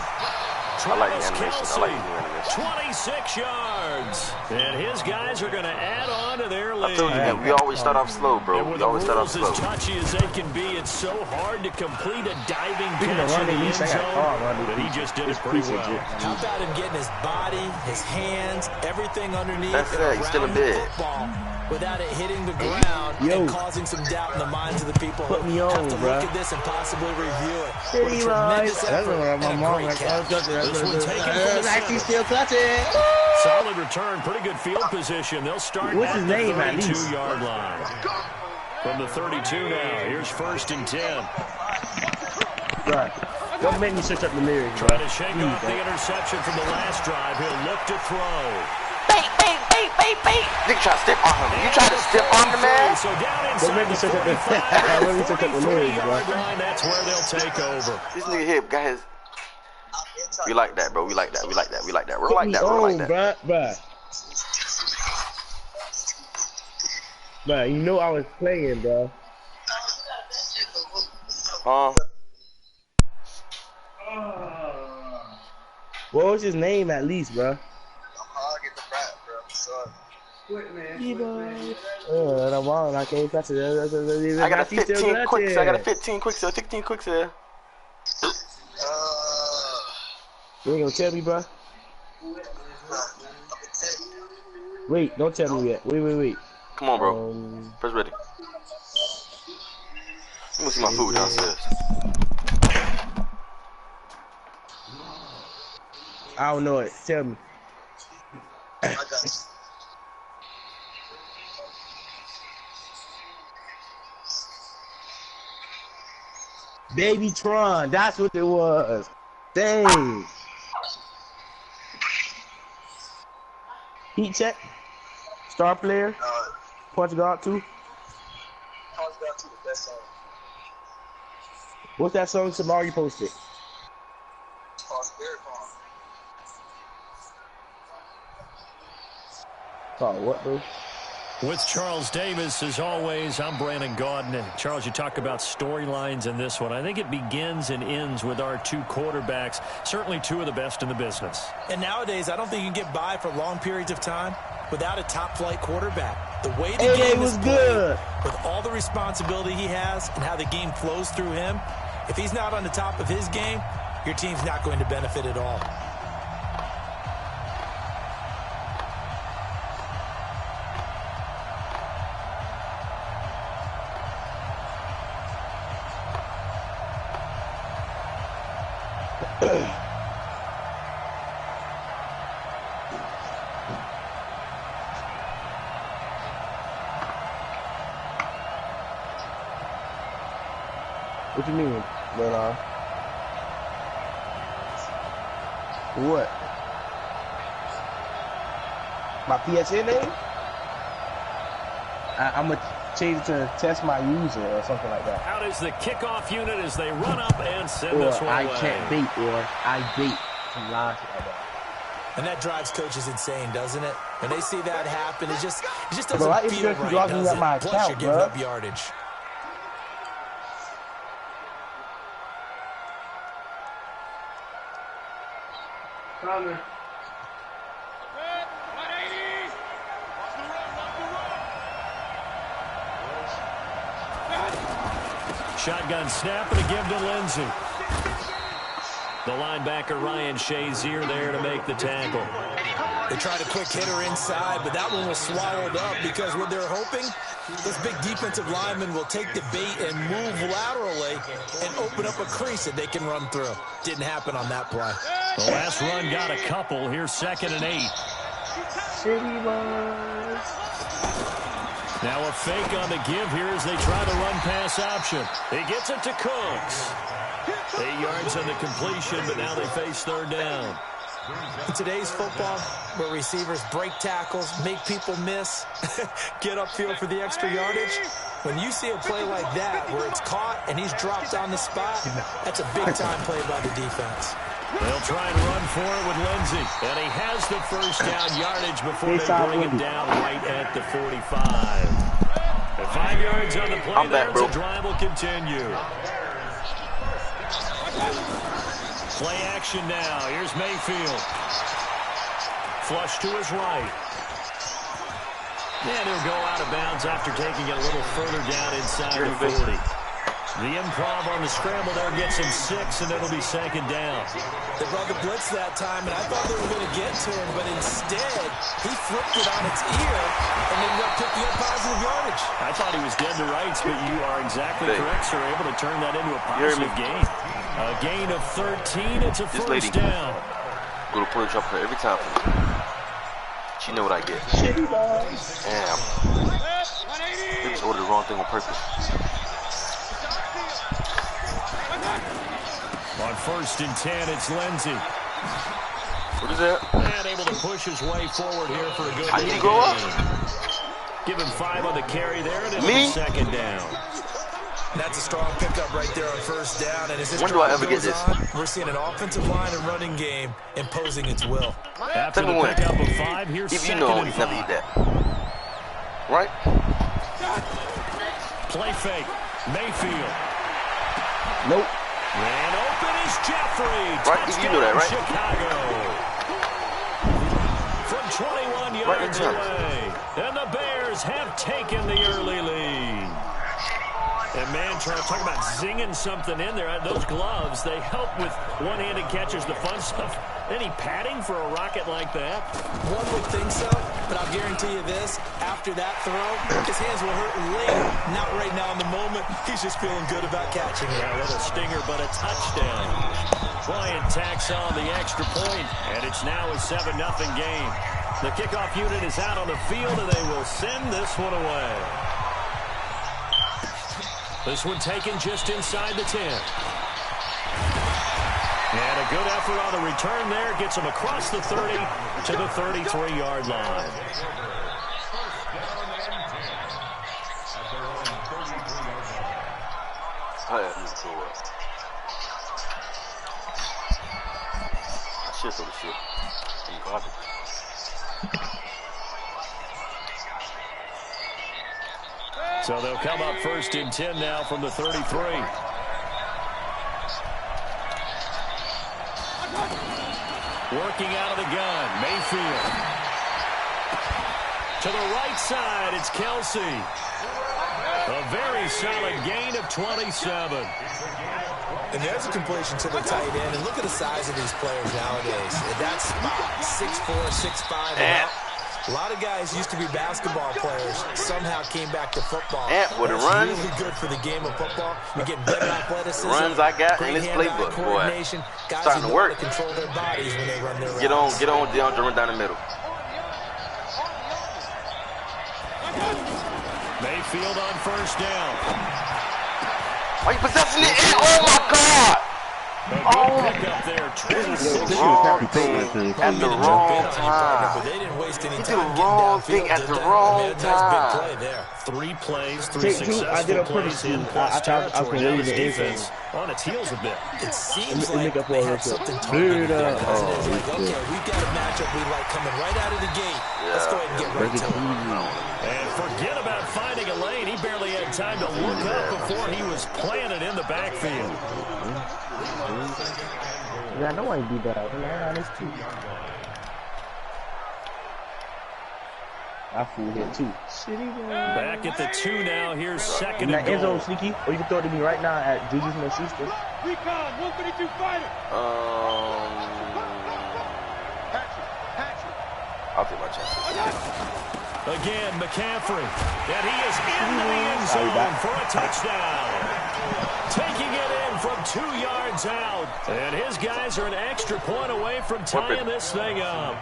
I like the Travis animation. I Kelce, like the animation. 26 yards. And his guys are going to add on to their lead. I told you, man, we always start off slow, bro. And with We the always start off rules slow. as touchy as they can be, it's so hard to complete a diving catch in the end zone. But he just did it pretty well. How about him getting his body, his hands, everything underneath That's it. He's still in bed. football without it hitting the ground and causing some doubt in the minds of the people Put me who have on, to bro. look at this and possibly review it. Hey, What a tremendous that's effort what my and a mom great was catch. This one taken from the actually center. still touching. Solid return, pretty good field position. They'll start What's at his the name, at least? 32-yard line. From the 32 now, here's 1st and 10. Right. Don't make me search up the lyrics, bro. Trying to shake off the interception from the last drive. He'll look to throw. Nigga try to step on him. You try to step on the man? So down Don't inside make me the search up the 45, Let me search up the lyrics, bro. 43-yard line, that's where they'll take over. This nigga here got his. We like that, bro. We like that. We like that. We like that. We're Put like me that. We're like on, that. bruh. Bruh, you know I was playing, bro. What was his name at least, bro? I'm on. I can't touch it. I got a 15 quick sale. I got a 15 quick sale. 16 quick sale. You ain't gonna tell me, bro? Wait, don't tell me yet. Wait. Come on, bro. First ready. Let me see my food downstairs. I don't know it. Tell me. Baby Tron, that's what it was. Dang. Heat check. Star player. Point guard too. What's that song Samari posted? Oh, what, bro? With Charles Davis, as always, I'm Brandon Gaudin. And Charles, you talk about storylines in this one. I think it begins and ends with our two quarterbacks, certainly two of the best in the business. And nowadays, I don't think you can get by for long periods of time without a top-flight quarterback. The way the game is played, with all the responsibility he has and how the game flows through him, if he's not on the top of his game, your team's not going to benefit at all. What you mean? What? My PSN name? I'm gonna change it to test my user or something like that. Out is the kickoff unit as they run up and send this one I away. can't bait, or I bait. Some lies like that. And that drives coaches insane, doesn't it? When they see that happen, it just doesn't Bro, I feel expect you right, logging does up it? my Plus, account, you're giving bro. up yardage. Connor. Red, 180. Watch the run, watch the run. Shotgun snap and a give to Lindsey. The linebacker, Ryan Shazier, there to make the tackle. They tried a quick hitter inside, but that one was swallowed up because what they're hoping, this big defensive lineman will take the bait and move laterally and open up a crease that they can run through. Didn't happen on that play. The last run got a couple. Here's 2nd and 8. City boys. Now a fake on the give here as they try the run-pass option. He gets it to Cooks. 8 yards on the completion, but now they face 3rd down. In today's football, where receivers break tackles, make people miss, get upfield for the extra yardage, when you see a play like that where it's caught and he's dropped on the spot, that's a big-time play by the defense. They'll try and run for it with Lindsey. And he has the 1st down yardage before they bring him down right at the 45. And 5 yards on the play there, so drive will continue. Play action now. Here's Mayfield. Flush to his right. And he'll go out of bounds after taking it a little further down inside the 40. The improv on the scramble there gets him 6, and it'll be 2nd down. They brought the blitz that time, and I thought they were going to get to him, but instead, he flipped it on its ear and ended up picking up positive yardage. I thought he was dead to rights, but you are exactly correct, sir. Able to turn that into a positive gain. A gain of 13. It's a 1st down. Go to pull up her every time. She know what I get. Damn. They just ordered the wrong thing on purpose. On 1st and 10, it's Lindsey. What is that? And able to push his way forward here for a good How you grow up? Give him 5 on the carry there, and it'll be 2nd down. That's a strong pickup right there on 1st down. And as this when do I ever get this? We're seeing an offensive line and running game imposing its will. After the pickup of 5, here's if you 2nd know, and you 5. never eat that. Right? Play fake. Mayfield. Nope. And open is Jeffrey. Right? You know that, right? Chicago. From 21 yards away. And the Bears have taken the early lead. And man, Charles, talk about zinging something in there. Those gloves, they help with one-handed catches, the fun stuff. Any padding for a rocket like that? One would think so, but I'll guarantee you this. After that throw, his hands will hurt later. Not right now in the moment. He's just feeling good about catching it. Yeah, a little stinger, but a touchdown. Bryant tacks on the extra point, and it's now a 7-0 game. The kickoff unit is out on the field, and they will send this one away. This one taken just inside the 10. And a good effort on the return there. Gets him across the 30 to the 33-yard line. So they'll come up 1st and 10 now from the 33. Working out of the gun, Mayfield. To the right side, it's Kelsey. A very solid gain of 27. And there's a completion to the tight end. And look at the size of these players nowadays. At that spot, 6'4", 6'5", and up. A lot of guys used to be basketball players, somehow came back to football. With the runs, really good for the game of football. You get better athleticism. Runs I got in this playbook, boy. Starting to work. Control their bodies when they run their get on, DeAndre, run down the middle. Mayfield on 1st down. Why are you possessing it? Oh my God! Pick up there. The wrong thing at the wrong time. They didn't waste any He time. did the wrong thing at the wrong time. Big play there. 3 plays, 3 successful plays in plus territory. Now his defense on its heels a bit. It seems like they have something targeted there, doesn't it? Like, okay, we've got a matchup we like coming right out of the gate. Let's go ahead and get right to it. And forget about finding a lane. He barely had time to look up before he was planted in the backfield. Yeah, I know I do that. I fool here too. Back at the 2 now. Here's second and end goal. zone, Sneaky. Or you can throw it to me right now at Juju Smith-Schuster. Recon, 152 fighter. I'll take my chances. Again, McCaffrey. And he is into the end zone for a touchdown. Taking it in from 2 yards out. And his guys are an extra point away from tying this thing up.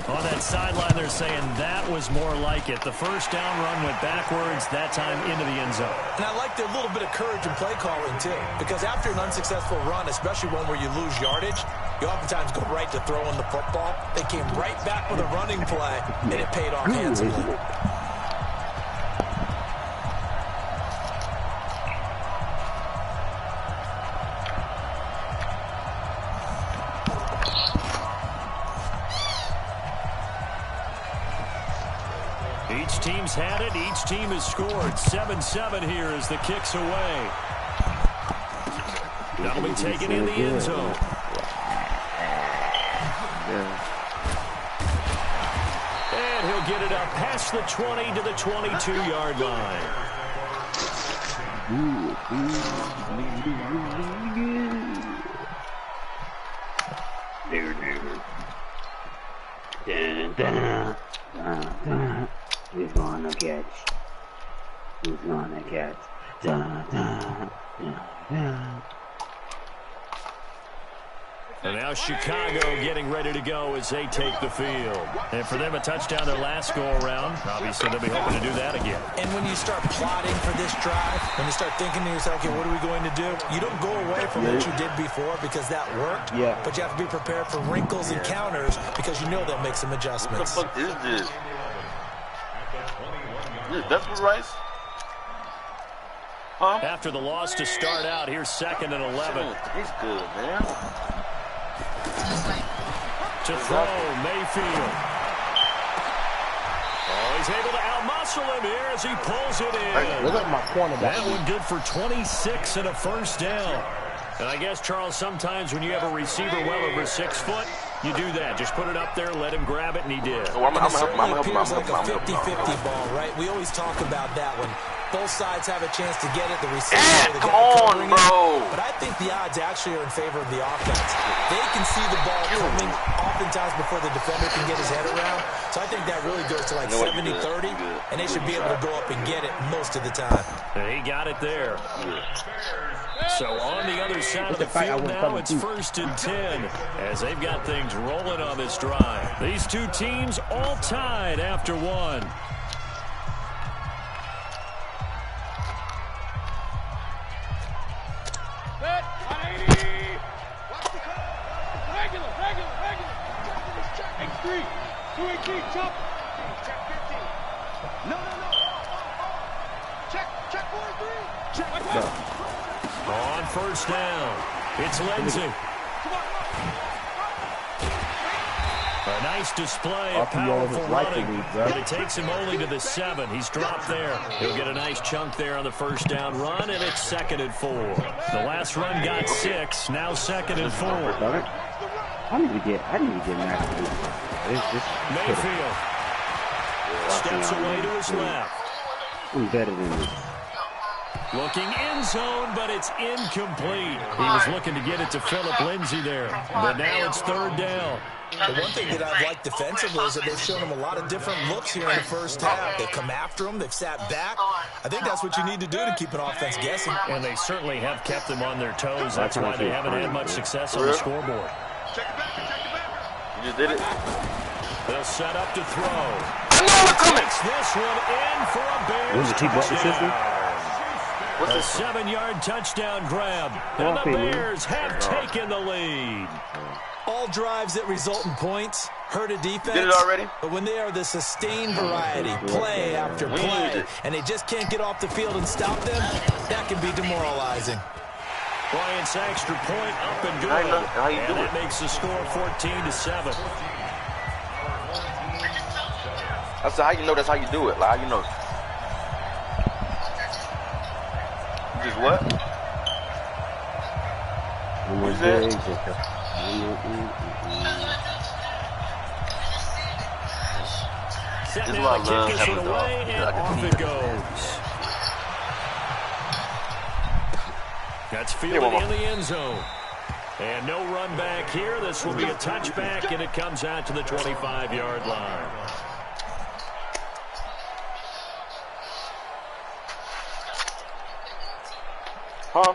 On that sideline, they're saying that was more like it. The first down run went backwards, that time into the end zone. And I like their little bit of courage in play calling, too. Because after an unsuccessful run, especially one where you lose yardage, you oftentimes go right to throwing the football. They came right back with a running play, and it paid off handsomely. Each team's had it. Each team has scored. 7-7 here as the kick's away. That'll be taken in the end zone. And he'll get it up past the 20 to the 22-yard line. Who's gonna catch? Who's gonna catch? And now Chicago getting ready to go as they take the field. And for them, a touchdown their last go-around. Obviously, they'll be hoping to do that again. And when you start plotting for this drive, when you start thinking to yourself, okay, what are we going to do? You don't go away from what you did before because that worked. Yeah. But you have to be prepared for wrinkles and counters because you know they'll make some adjustments. What the fuck is this? This is desperate rice? Huh? After the loss to start out, here's 2nd and 11. He's good, man. To throw, Mayfield. Oh, he's able to outmuscle him here as he pulls it in. Look at my cornerback. That one good for 26 and a first down. And I guess, Charles, sometimes when you have a receiver well over 6 foot, you do that. Just put it up there, let him grab it, and he did. Oh, I'm It appears like a 50-50 ball, right? We always talk about that one. Both sides have a chance to get it. The receiver, the come guy on, covering bro. it. But I think the odds actually are in favor of the offense. They can see the ball coming oftentimes before the defender can get his head around. So I think that really goes to like 70-30, and they should be able to go up and get it most of the time. And he got it there. So on the other side of the field now, it's 1st and 10 as they've got things rolling on this drive. These two teams all tied after one. Set, 180. Regular. X3, 218, chop. Check 15. No. Check 43. Check. On first down, it's Lindsey. A nice display of powerful running, but it takes him only to the 7. He's dropped there. He'll get a nice chunk there on the first down run, and it's 2nd and 4. The last run got 6, now 2nd and 4. I need to get Max. Mayfield steps away to his left. I'm better than this. Looking end zone, but it's incomplete. He was looking to get it to Phillip Lindsay there, but now it's 3rd down. The one thing that I've liked defensively is that they've shown him a lot of different looks here in the first half. They've come after him. They've sat back. I think that's what you need to do to keep an offense guessing. And they certainly have kept them on their toes. That's why they haven't had much success on the scoreboard. You just did it. They'll set up to throw. Takes this one in for a Bears touchdown. A 7-yard touchdown grab. And the Bears have taken the lead. All drives that result in points hurt a defense. You did it already? But when they are the sustained variety, play after play, and they just can't get off the field and stop them, that can be demoralizing. Bryant's extra point up and good. How you do that it? makes the score 14-7. I said, how you know that's how you do it? Like, how you know? You just what? What is that? Set now to kick this one away, and off it goes. That's fielded in the end zone. And no run back here. This will be a touchback, and it comes out to the 25-yard line. Huh?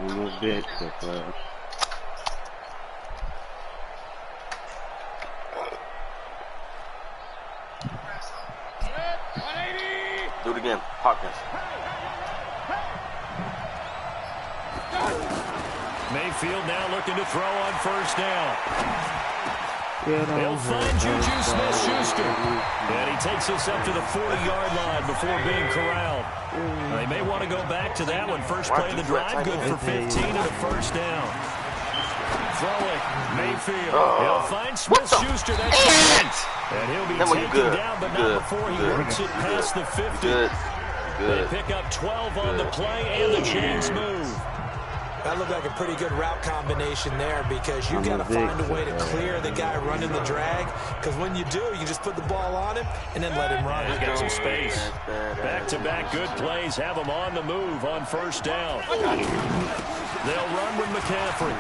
Almost dead. Do it again. Hawkins. Mayfield now looking to throw on first down. He'll find Juju Smith-Schuster. And he takes us up to the 40-yard line before being corralled. They may want to go back to that one. First play of the drive, good for 15 and a first down. Throwing, Mayfield. He'll find Smith-Schuster. That's it. And he'll be taken down, but not before he works it past the 50. They pick up 12 on the play, and the chains move. That looked like a pretty good route combination there because you got to find a way to clear the guy running the drag. Because when you do, you just put the ball on him and then let him run. He's got some space. Back-to-back good plays have him on the move on first down. They'll run with McCaffrey.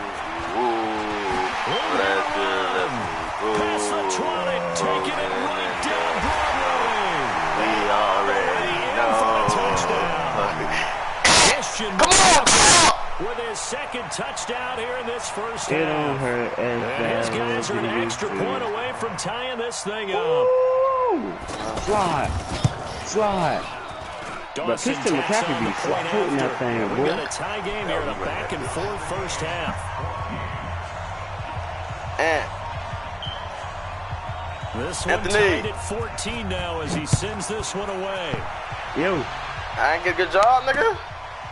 Past the 20, taking it right down Broadway. We already know. Christian McCaffrey with his second touchdown here in this first half. And his guys are an extra point away from tying this thing up. Slide. But Christian McCaffrey be putting that thing, boy. We've got a tie game here in a back-and-forth first half. This one tied at 14 now as he sends this one away. Yo. I ain't get a good job, nigga.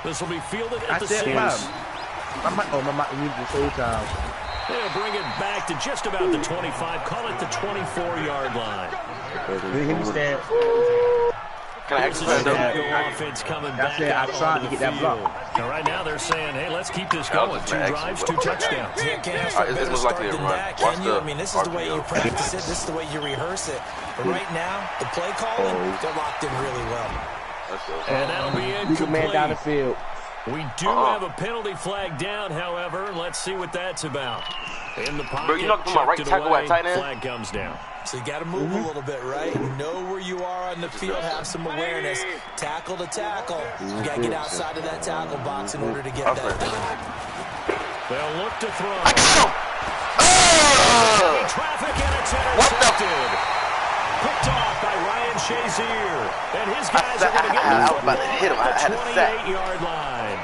This will be fielded at the 6. My whole time. They'll bring it back to just about the 25. Call it the 24-yard line. Can I actually offense coming back out onto the field. Now, right now they're saying, hey, let's keep this going. 2 drives, 2 touchdowns. This looks like a run. Can you? I mean, this is the way you practice it. This is the way you rehearse it. But right now, the play calling, they're locked in really well. And that'll be incomplete. Man down the field. We do have a penalty flag down, however. Let's see what that's about. In the pocket, you're not my right tackle at tight end. Flag comes down. So you got to move a little bit, right? Know where you are on the field, have some awareness. Tackle to tackle. You got to get outside of that tackle box in order to get that done. They'll look to throw. Traffic and it's intercepted. Picked off by Ryan Shazier. And his guys are going to get the football at the 28-yard line.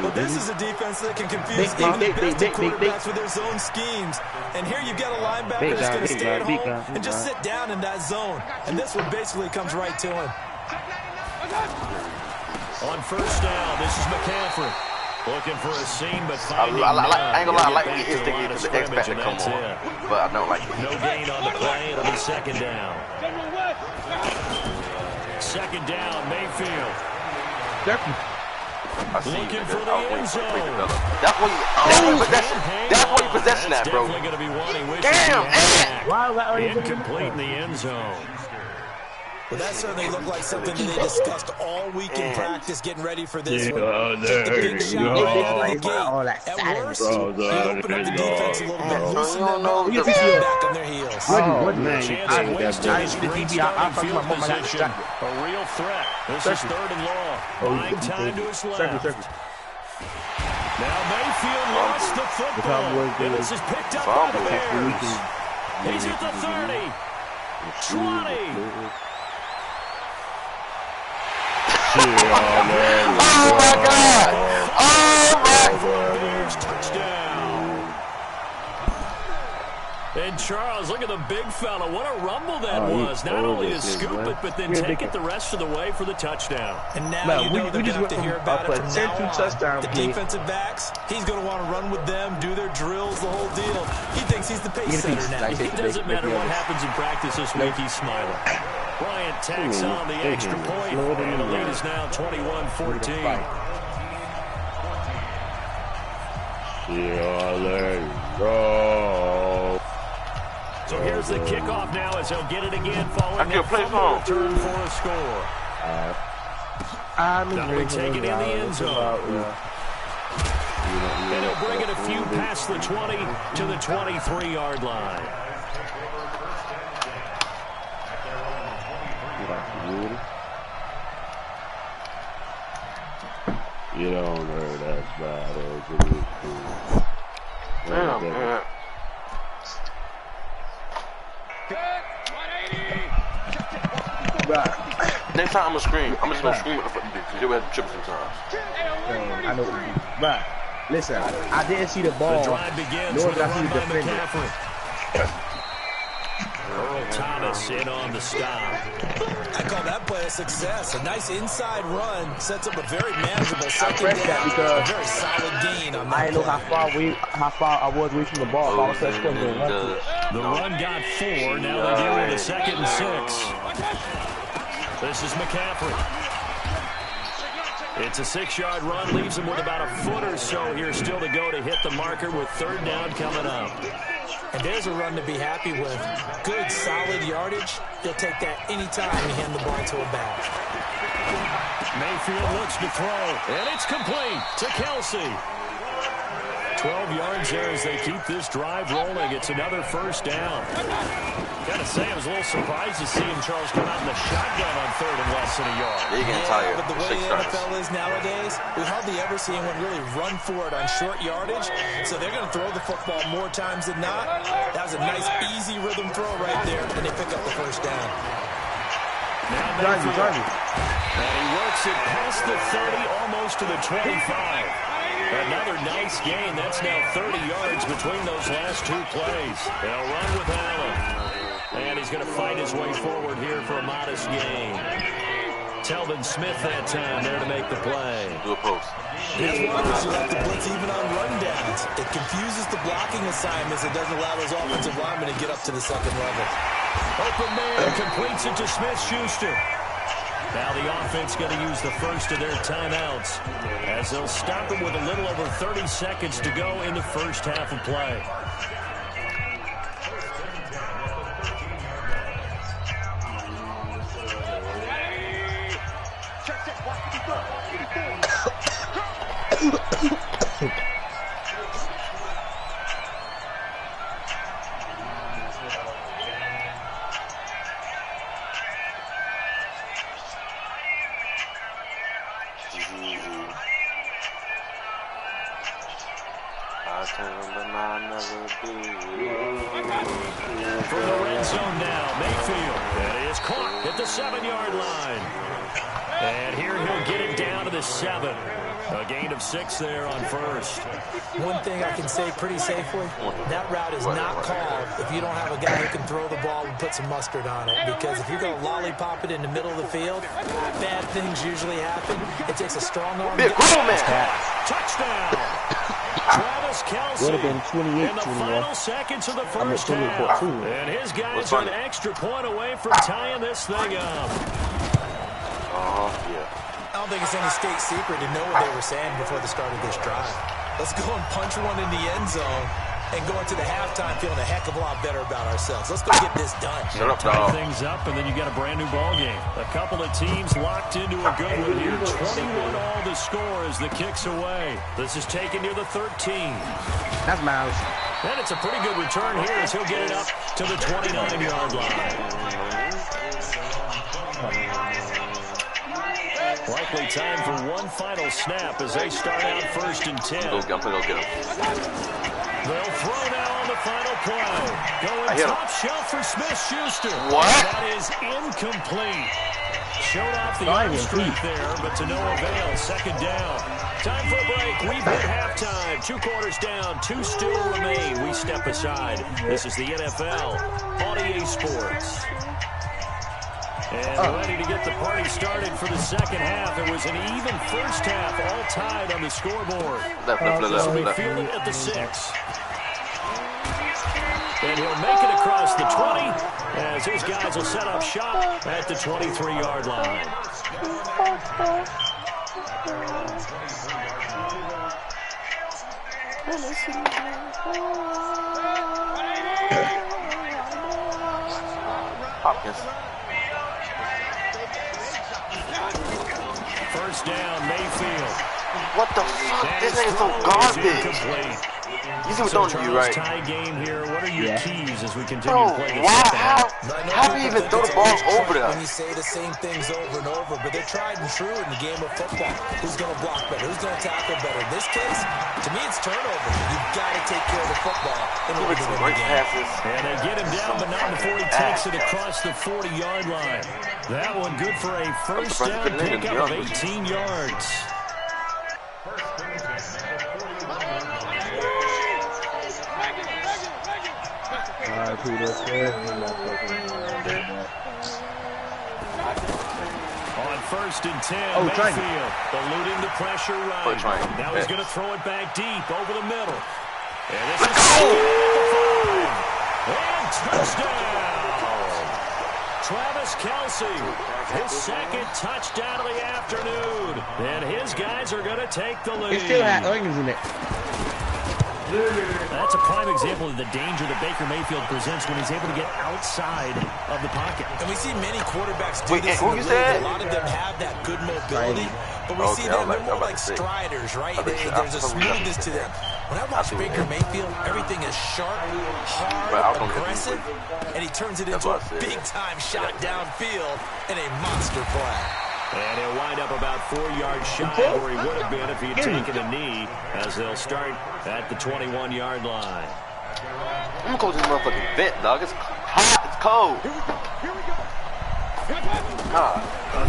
But this is a defense that can confuse even the best of quarterbacks with their zone schemes. And here you've got a linebacker that's going to stay at home and just sit down in that zone. And this one basically comes right to him. On first down, this is McCaffrey. Looking for a seam, but finding I ain't gonna lie, I like when his thing for the X-Back to come on. But I don't like it. No gain on the play. It'll be second down. Second down, Mayfield. Looking for the end zone. That's where you possession that, bro. Definitely going to be one he wishes Damn, he had back. Incomplete in the end zone. Well, that certainly looked like something that they discussed all week in practice, getting ready for this one. Just a big shot right out of the gate. At worst, you open up the defense a little bit, loosen them up, get back on their heels. Chance of wasting his great starting field position. A real threat. This is third and long. Buying time to his left. Now Mayfield lost the football. And this is picked up by the Bears. He's at the 30. 20. Oh my God! Oh my Bears touchdown. And Charles, look at the big fella. What a rumble that was. Not only to scoop it, but then take it the rest of the way for the touchdown. And now you know they're going to have to hear about it from now on. The defensive backs, he's going to want to run with them, do their drills, the whole deal. He thinks he's the pace setter now. It doesn't matter what happens in practice this week, he's smiling. Bryant tacks on the extra point, and the lead is now 21-14. So here's the kickoff now as they'll get it again following the fumble return for a score. That'll be taken in the end zone. And he'll bring it a few past the 20 to the 23-yard line. You don't hurt as bad as it is. Damn, man. Next time I'm gonna scream. I'm just gonna scream at the fucking bitch. You have to trip sometimes. I know what you do. But listen, I didn't see the ball. The drive begins nor with did a I see run the by defender. McCaffrey. Earl Thomas in on the stop. I call that play a success. A nice inside run sets up a very manageable second pressed that down. because A very solid gain on that I didn't know play. how far I was away from the ball. So I was just going to run. The run got 4. Now they deal with a 2nd and 6. This is McCaffrey. It's a 6-yard run. Leaves him with about a foot or so here still to go to hit the marker with 3rd down coming up. And there's a run to be happy with. Good, solid yardage. He'll take that anytime you hand the ball to a back. Mayfield looks to throw, and it's complete to Kelsey. 12 yards there as they keep this drive rolling. It's another 1st down. Gotta say, I was a little surprised to see him, Charles, come out in the shotgun on 3rd and less than a yard. They getting tired. But the way the NFL is nowadays, we hardly ever see anyone really run for it on short yardage. So they're going to throw the football more times than not. That was a nice, easy rhythm throw right there, and they pick up the 1st down. Now Mayfield. And he works it past the 30, almost to the 25. Another nice gain. That's now 30 yards between those last 2 plays. They'll run with Allen. And he's going to fight his way forward here for a modest gain. Telvin Smith that time there to make the play. Do a post. That's why you like to blitz even on rundowns. It confuses the blocking assignments. It doesn't allow those offensive linemen to get up to the 2nd level. Open man completes it to Smith-Schuster. Now the offense going to use the first of their timeouts as they'll stop them with a little over 30 seconds to go in the 1st half of play. From the red zone now, Mayfield. That is caught at the 7-yard line. And here he'll get it down to the 7. A gain of 6 there on 1st. One thing I can say pretty safely, that route is not called if you don't have a guy who can throw the ball and put some mustard on it. Because if you're going to lollipop it in the middle of the field, bad things usually happen. It takes a strong arm. Touchdown! Travis Kelce Would have been 28, in the 21. final seconds of the 1st half. And his guys are an extra point away from tying this thing up. Yeah. I don't think it's any state secret to know what they were saying before the start of this drive. Let's go and punch one in the end zone and go into the halftime feeling a heck of a lot better about ourselves. Let's go get this done. Tie things up, and then you got a brand new ball game. A couple of teams locked into a good one here. 21 all to score as the kick's away. This is taken near the 13. That's Miles. And it's a pretty good return here as he'll get it up to the 29-yard line. Likely time for one final snap as they start out 1st and 10. Go get him. They'll throw now on the final play. Going top shelf for Smith-Schuster. What? That is incomplete. Showed off the arm strength there, but to no avail. 2nd down. Time for a break. We've hit halftime. 2 quarters down. 2 still remain. We step aside. This is the NFL on EA Sports. And ready to get the party started for the 2nd half. It was an even 1st half, all tied on the scoreboard. This will be fielded at the 6. And he'll make it across the 20 as his guys will set up shop at the 23-yard line. Hopkins. First down, Mayfield. What the fuck? This nigga's so garbage. You see what's on you, right? Tie game here. What are your keys as we continue Bro, to play this? how do you even throw the ball over there? When you say the same things over and over, but they're tried and true in the game of football. Who's going to block better? Who's going to tackle better? In this case, to me, it's turnover. You've got to take care of the football in order to win the game. And they get him down, but not before he takes it across the 40-yard line. That one good for a first down pickup of 18 yards. On first and 10, Mayfield eluding the pressure right. Now he's going to throw it back deep over the middle. And this is and touchdown! Travis Kelce, his second touchdown of the afternoon. And his guys are going to take the lead. It still had onions in it. That's a prime example of the danger that Baker Mayfield presents when he's able to get outside of the pocket. And we see many quarterbacks do this in the league. A lot of them have that good mobility, but we see them, they're more like striders, right? There's a smoothness to them. When I watch Baker Mayfield, everything is sharp, hard, aggressive, and he turns it into a big-time shot downfield in a monster play. And he'll wind up about 4 yards shy of where he would have been if he had taken a knee, as they'll start at the 21-yard line. I'm gonna go to this motherfucking vent, dog. It's hot. It's cold. Here we go.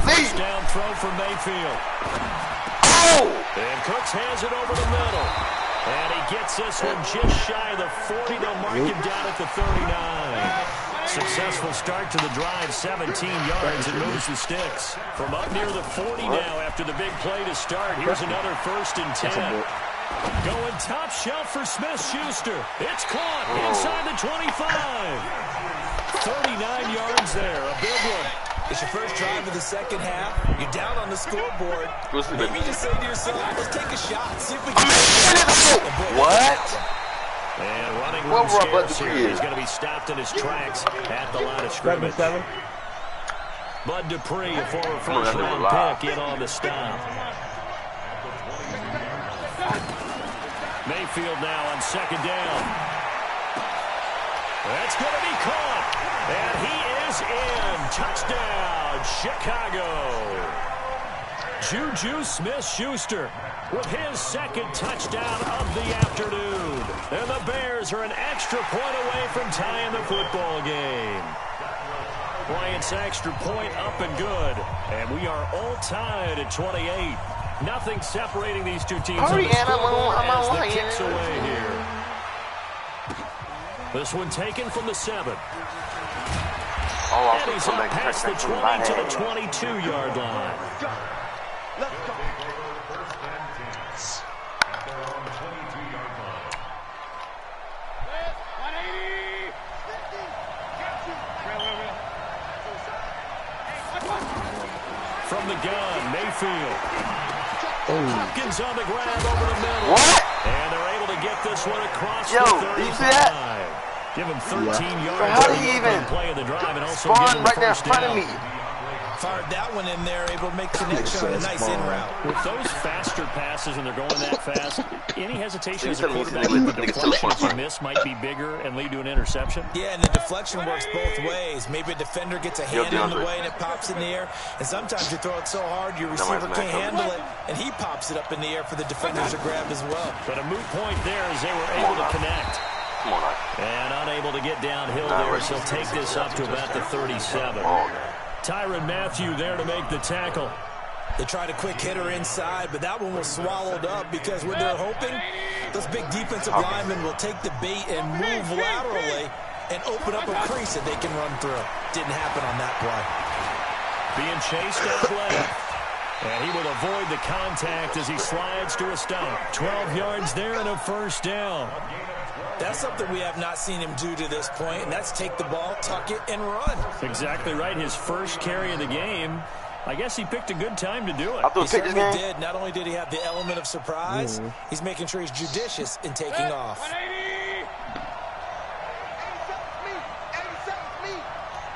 First down throw for Mayfield. Oh! And Cooks has it over the middle. And he gets this one just shy of the 40. They'll mark him down at the 39. Successful start to the drive, 17 yards, and moves the sticks. From up near the 40 now after the big play to start. Here's another first and 10. Going top shelf for Smith-Schuster. It's caught inside the 25. 39 yards there, a big one. It's your first drive of the second half. You're down on the scoreboard. Maybe just say to yourself, let's take a shot. See if we can What? And running room scarce here. He's going to be stopped in his tracks at the line of scrimmage. Bud Dupree, a former first-round pick, in on the stop. Mayfield now on second down. That's going to be caught. And he is in. Touchdown, Chicago. Juju Smith-Schuster with his second touchdown of the afternoon. And the Bears are an extra point away from tying the football game. Bryant's extra point up and good. And we are all tied at 28. Nothing separating these two teams on the scoreboard as the kicks away here. This one taken from the 7. And he's up past the 20 to the 22-yard line. Let's go. From the gun, Mayfield. Hopkins on the grab over the middle. What? And they're able to get this one across the 35. Did you see that? Give him 13 yards. How did he even play of the drive and also spawn right there in front of me? Fired that one in there, able to make connection on a nice in route. With those faster passes and they're going that fast, any hesitation as a quarterback with the deflection you miss might be bigger and lead to an interception? Yeah, and the deflection works both ways. Maybe a defender gets a hand in the way and it pops in the air. And sometimes you throw it so hard your receiver can't handle it, and he pops it up in the air for the defenders to grab as well. But a moot point there as they were able to connect. And unable to get downhill there, so he'll take this up to about the 37. Tyrann Mathieu there to make the tackle. They tried a quick hitter inside, but that one was swallowed up because when they're hoping, those big defensive linemen will take the bait and move laterally and open up a crease that they can run through. Didn't happen on that play. Being chased out left. And he will avoid the contact as he slides to a stop. 12 yards there and a first down. That's something we have not seen him do to this point, and that's take the ball, tuck it, and run. Exactly right. His first carry of the game. I guess he picked a good time to do it. He certainly did. Not only did he have the element of surprise, he's making sure he's judicious in taking off.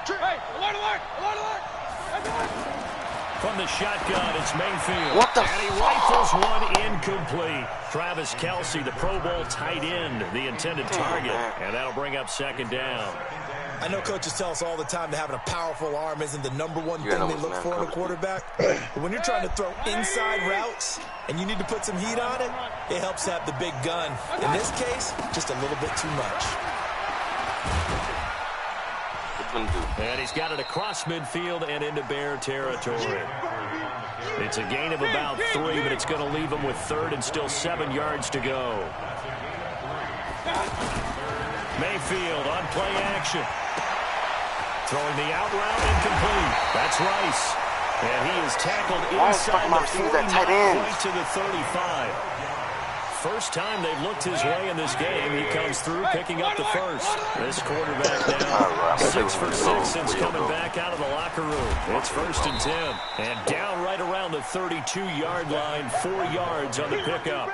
Hey, From the shotgun, it's Mayfield. What the And he rifles one incomplete. Travis Kelce, the Pro Bowl tight end, the intended target. And that'll bring up second down. I know coaches tell us all the time that having a powerful arm isn't the #1 thing they look for in a quarterback. But when you're trying to throw inside routes and you need to put some heat on it, it helps have the big gun. In this case, just a little bit too much. And he's got it across midfield and into Bear territory. It's a gain of about 3, but it's going to leave him with 3rd and still 7 yards to go. Mayfield on play action. Throwing the out route incomplete. That's Rice. And he is tackled inside the 40, right to the 35. First time they've looked his way in this game. He comes through picking up the first. This quarterback now 6 for 6 since coming back out of the locker room. It's 1st and 10. And down right around the 32-yard line, 4 yards on the pickup.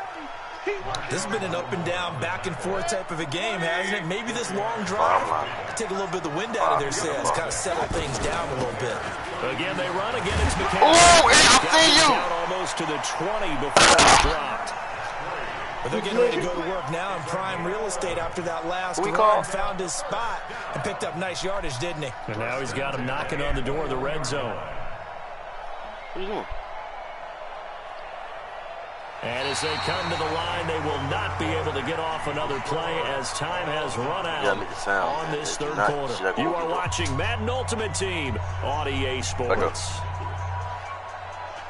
This has been an up and down, back and forth type of a game, hasn't it? Maybe this long drive take a little bit of the wind out of their sails, kind of settle things down a little bit. Again, they run. Again, it's McCaffrey. Oh, I see you. Down almost to the 20 before it's dropped. But they're getting ready to go to work now in prime real estate after that last run. Found his spot and picked up nice yardage, didn't he? And now he's got him knocking on the door of the red zone. And as they come to the line, they will not be able to get off another play as time has run out on this third quarter. You are watching Madden Ultimate Team on EA Sports.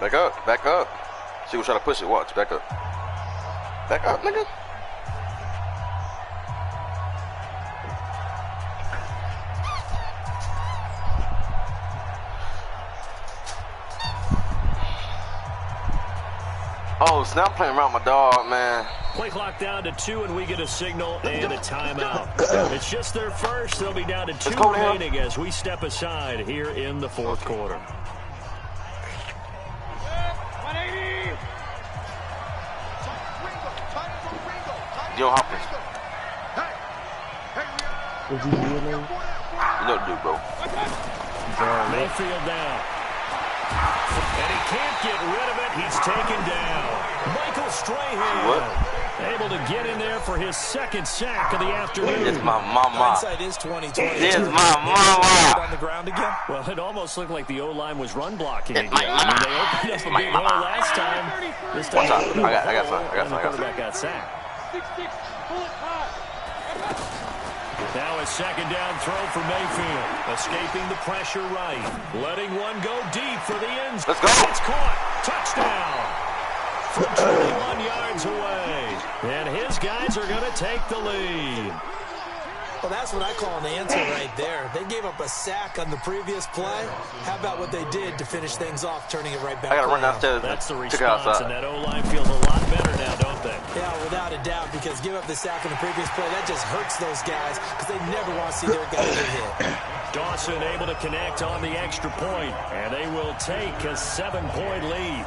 Back up. Back up. She was trying to push it. Watch. Back up. Back up, nigga. Oh, so now I'm playing around with my dog, man. Play clock down to 2, and we get a signal and a timeout. It's just their first. They'll be down to 2 remaining as we step aside here in the 4th quarter. 180. Yo, Hopkins. What's he doing? You know what to do, bro. Mayfield down. And he can't get rid of it. He's taken down. Michael Strahan able to get in there for his 2nd sack of the afternoon. It's my mama. Hindsight is 2020. It's my mama. On the ground again. Well, it almost looked like the O-line was run blocking again. I mean, they opened up a big hole last time. This time, I got some. the quarterback got sacked. 6-6, pull it high. Now a 2nd down throw for Mayfield. Escaping the pressure right. Letting one go deep for the end zone. Let's go. It's caught. Touchdown. From 21 yards away. And his guys are going to take the lead. Well, that's what I call an answer right there. They gave up a sack on the previous play. How about what they did to finish things off, turning it right back I got to run downstairs. That's the response, and that O-line feels a lot better now, don't they? Yeah, without a doubt, because give up the sack on the previous play, that just hurts those guys because they never want to see their guys get hit. Dawson able to connect on the extra point, and they will take a 7-point lead.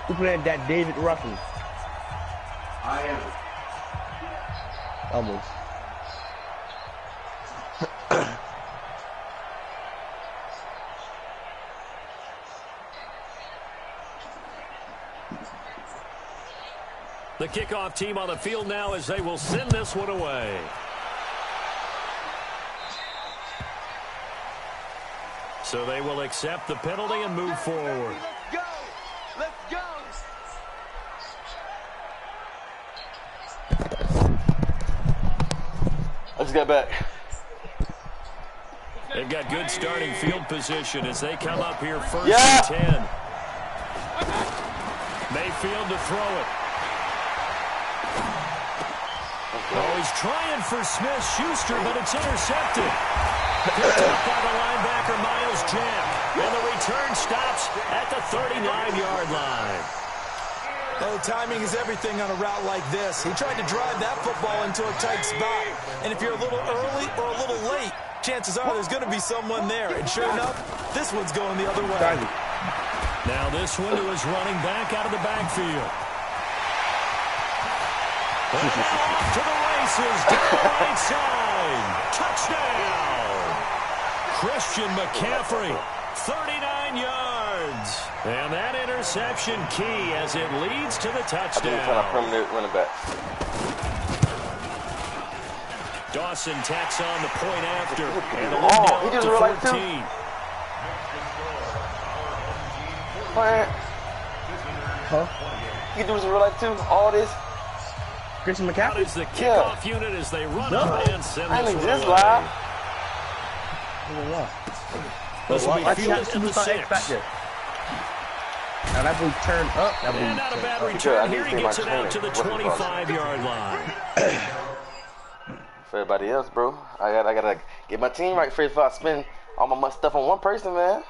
Who played that David Ruffin? I am. Almost. The kickoff team on the field now as they will send this one away. So they will accept the penalty and move forward. Let's go. Let's go. Let's get back. They've got good starting field position as they come up here 1st and 10. Mayfield to throw it. Oh, he's trying for Smith-Schuster, but it's intercepted. Picked up by the linebacker, Miles Jack. And the return stops at the 39-yard line. Oh, timing is everything on a route like this. He tried to drive that football into a tight spot. And if you're a little early or a little late, chances are there's going to be someone there. And sure enough, this one's going the other way. Now this one to his running back out of the backfield. And off to the races, down the right side. Touchdown! Christian McCaffrey, 39 yards. And that interception key as it leads to the touchdown. I think it's running back. Dawson tacks on the point after. And he just realized too. What? Huh? He just realized too. All this. Christian McCaffrey is the kickoff unit as they run up and send this one away. Live. This will be fielded in the 6. Now that will turn up. And not a bad return. Here he gets it out to the 25-yard line. For everybody else, bro, I gotta get my team right first before I spend all my stuff on one person, man.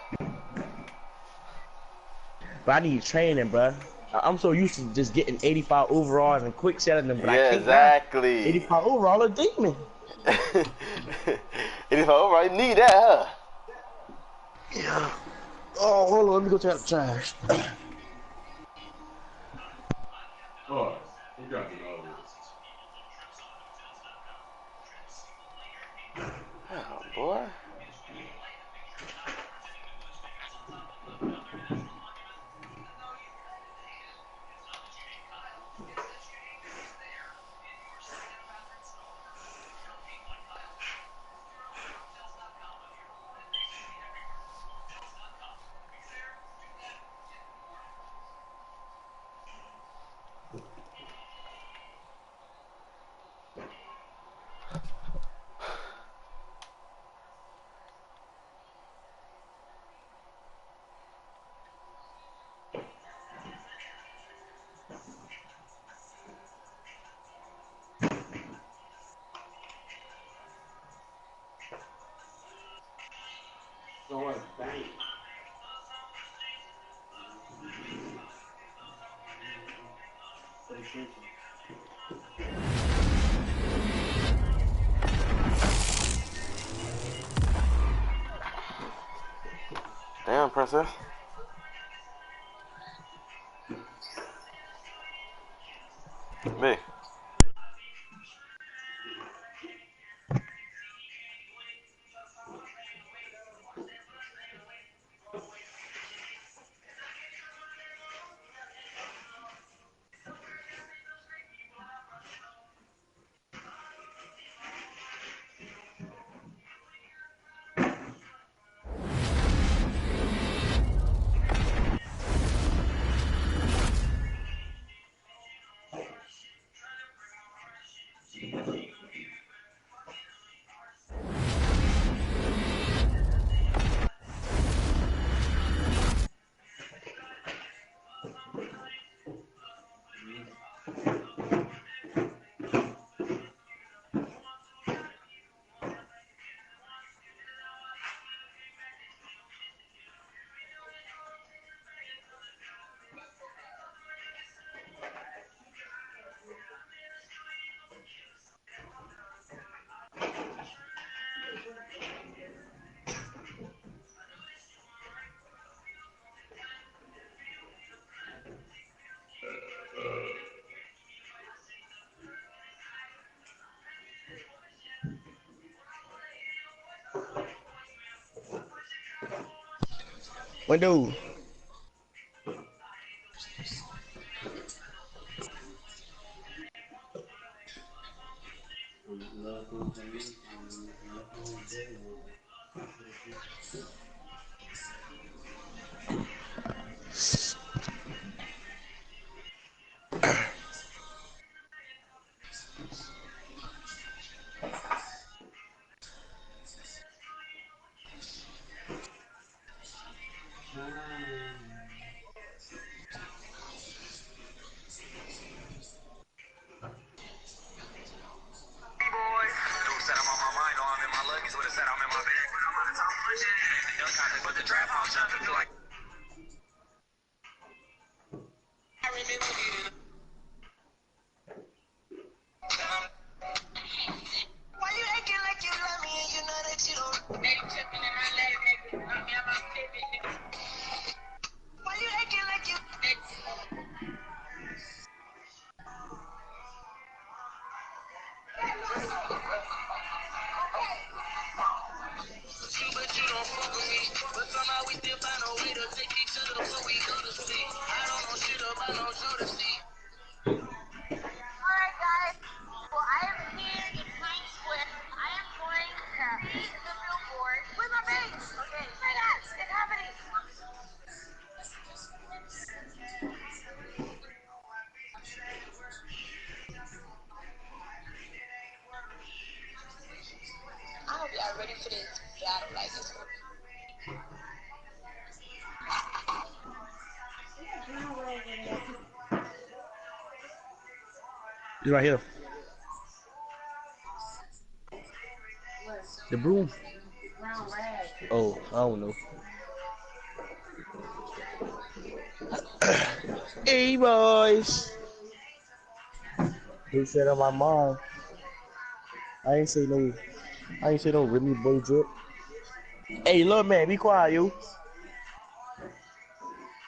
But I need training, bro. I'm so used to just getting 85 overalls and quick selling them, but I can't. Exactly. 85 overall a demon. 85 overall, you need that, huh? Yeah. Oh, hold on, let me go take out the trash. Oh, you got to know this. Oh, boy. Damn, princess. Me. Window. I remember y'all ready for this battle like this? He's right here. The broom. Oh, I don't know. Hey boys. He said on my mom. I ain't say no Remy boy drip. Hey little man, be quiet, you.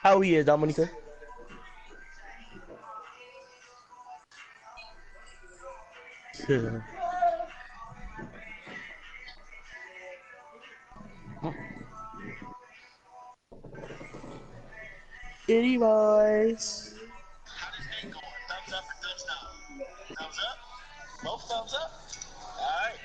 How he is, Dominica? Itty boys. How this game going? Thumbs up or thumbs down? Thumbs up? Both thumbs up? Alright.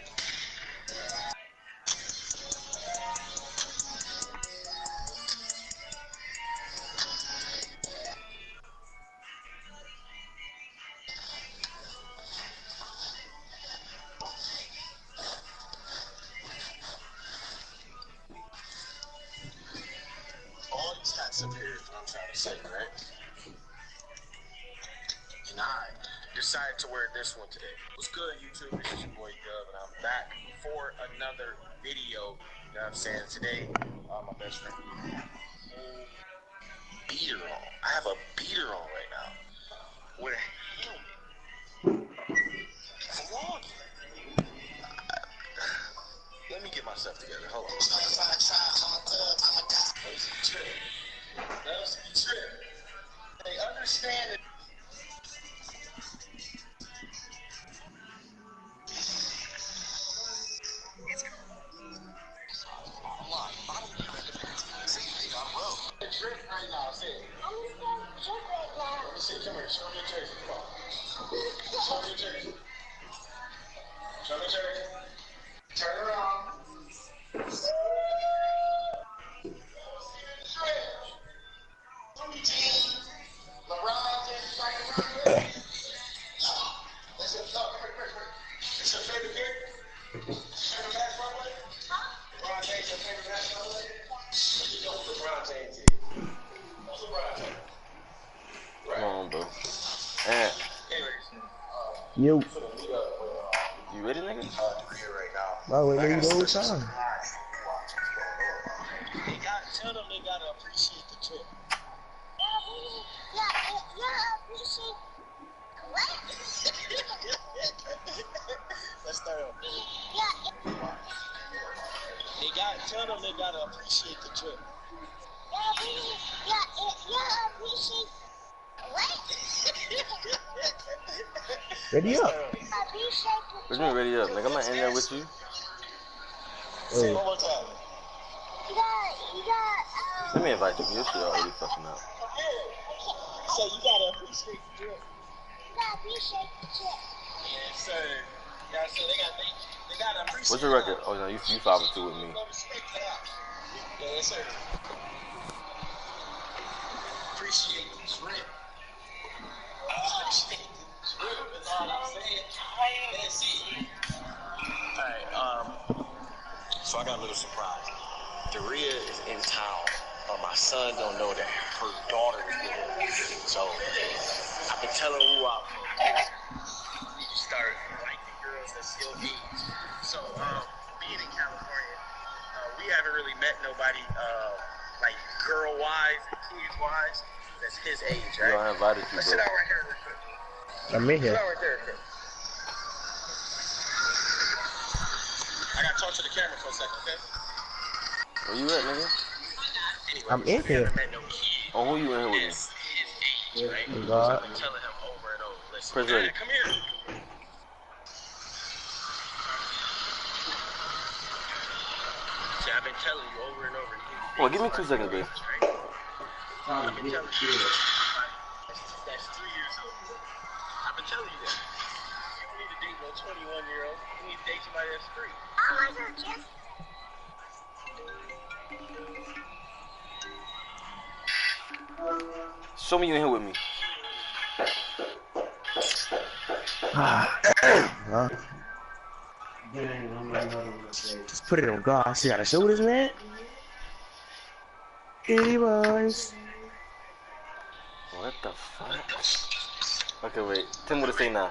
All these hats up here is what I'm trying to say, right? And I decided to wear this one today. What's good, YouTube? This is your boy Dub, and I'm back for another video. You know what I'm saying? Today, my best friend, beater on. I have a beater on right now with a helmet. Vlogging. Let me get myself together. Hold on. That's a trip. They understand it. Trip right now, say it. I'm gonna trip right now. Let me see, come here, show me your jersey, come on. Show me your jersey. Show me your jersey. Turn around. LeBron James right around here. That's your favorite pick? Favorite basketball player? LeBron James your favorite basketball player? You know who LeBron James is. Who's LeBron James? Come on, bro. And Yo. you ready, nigga? Oh, wait, nigga, the whole time. Tell them they gotta appreciate the trip. Appreciate what? Let's start over. Tell them they gotta appreciate the trip. Appreciate what? Ready up. What you mean ready up? Nigga, I'm not in there with you. Say it one more time. Let me invite you. Your shit already fucking up. So you gotta appreciate the trip. Yes, sir. Yeah, so they gotta appreciate. What's your record? Oh no, you 5-2 with me. Yes, sir. Appreciate the trip. Appreciate the trip. That's all I'm saying. That's it. Alright, so I got a little surprise. Daria is in town, but my son don't know that her daughter is there. So I've been telling who out you start liking girls that's your age. So being in California, we haven't really met nobody like girl-wise and kid-wise that's his age, right? Yo, I invited you, Let's bro. sit out right here real quick. I'm in here. Sit out right there, quick. I gotta talk to the camera for a second, okay? Where you at, nigga? Anyway, I'm in here. Oh, who you in here with me? His age, right? Oh, So God. I've been telling him over and over. Listen, Press Dad, ready. come here. See, I've been telling you over and over. Well, give me 2 seconds, babe. I've been telling you. That's 3 years old. I've been telling you that. You don't need to date no 21-year-old. You need to date somebody that's 3. Show me you in here with me. Huh? Just put it on God. I see how to show this man. Kitty boys. What the fuck? Okay, wait. Tell me what to say now.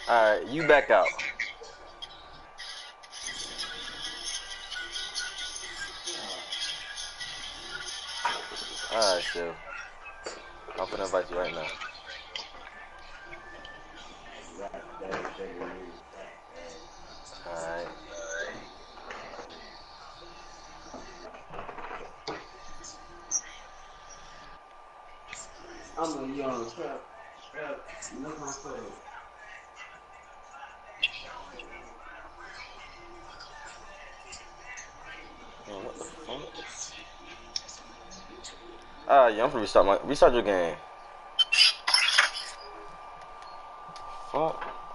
Alright, you back out. Alright, so I'm gonna invite you right now. Alright. I'm gonna be on the trap. Look my foot. Man, what the fuck? Yeah, I'm gonna restart your game. Fuck.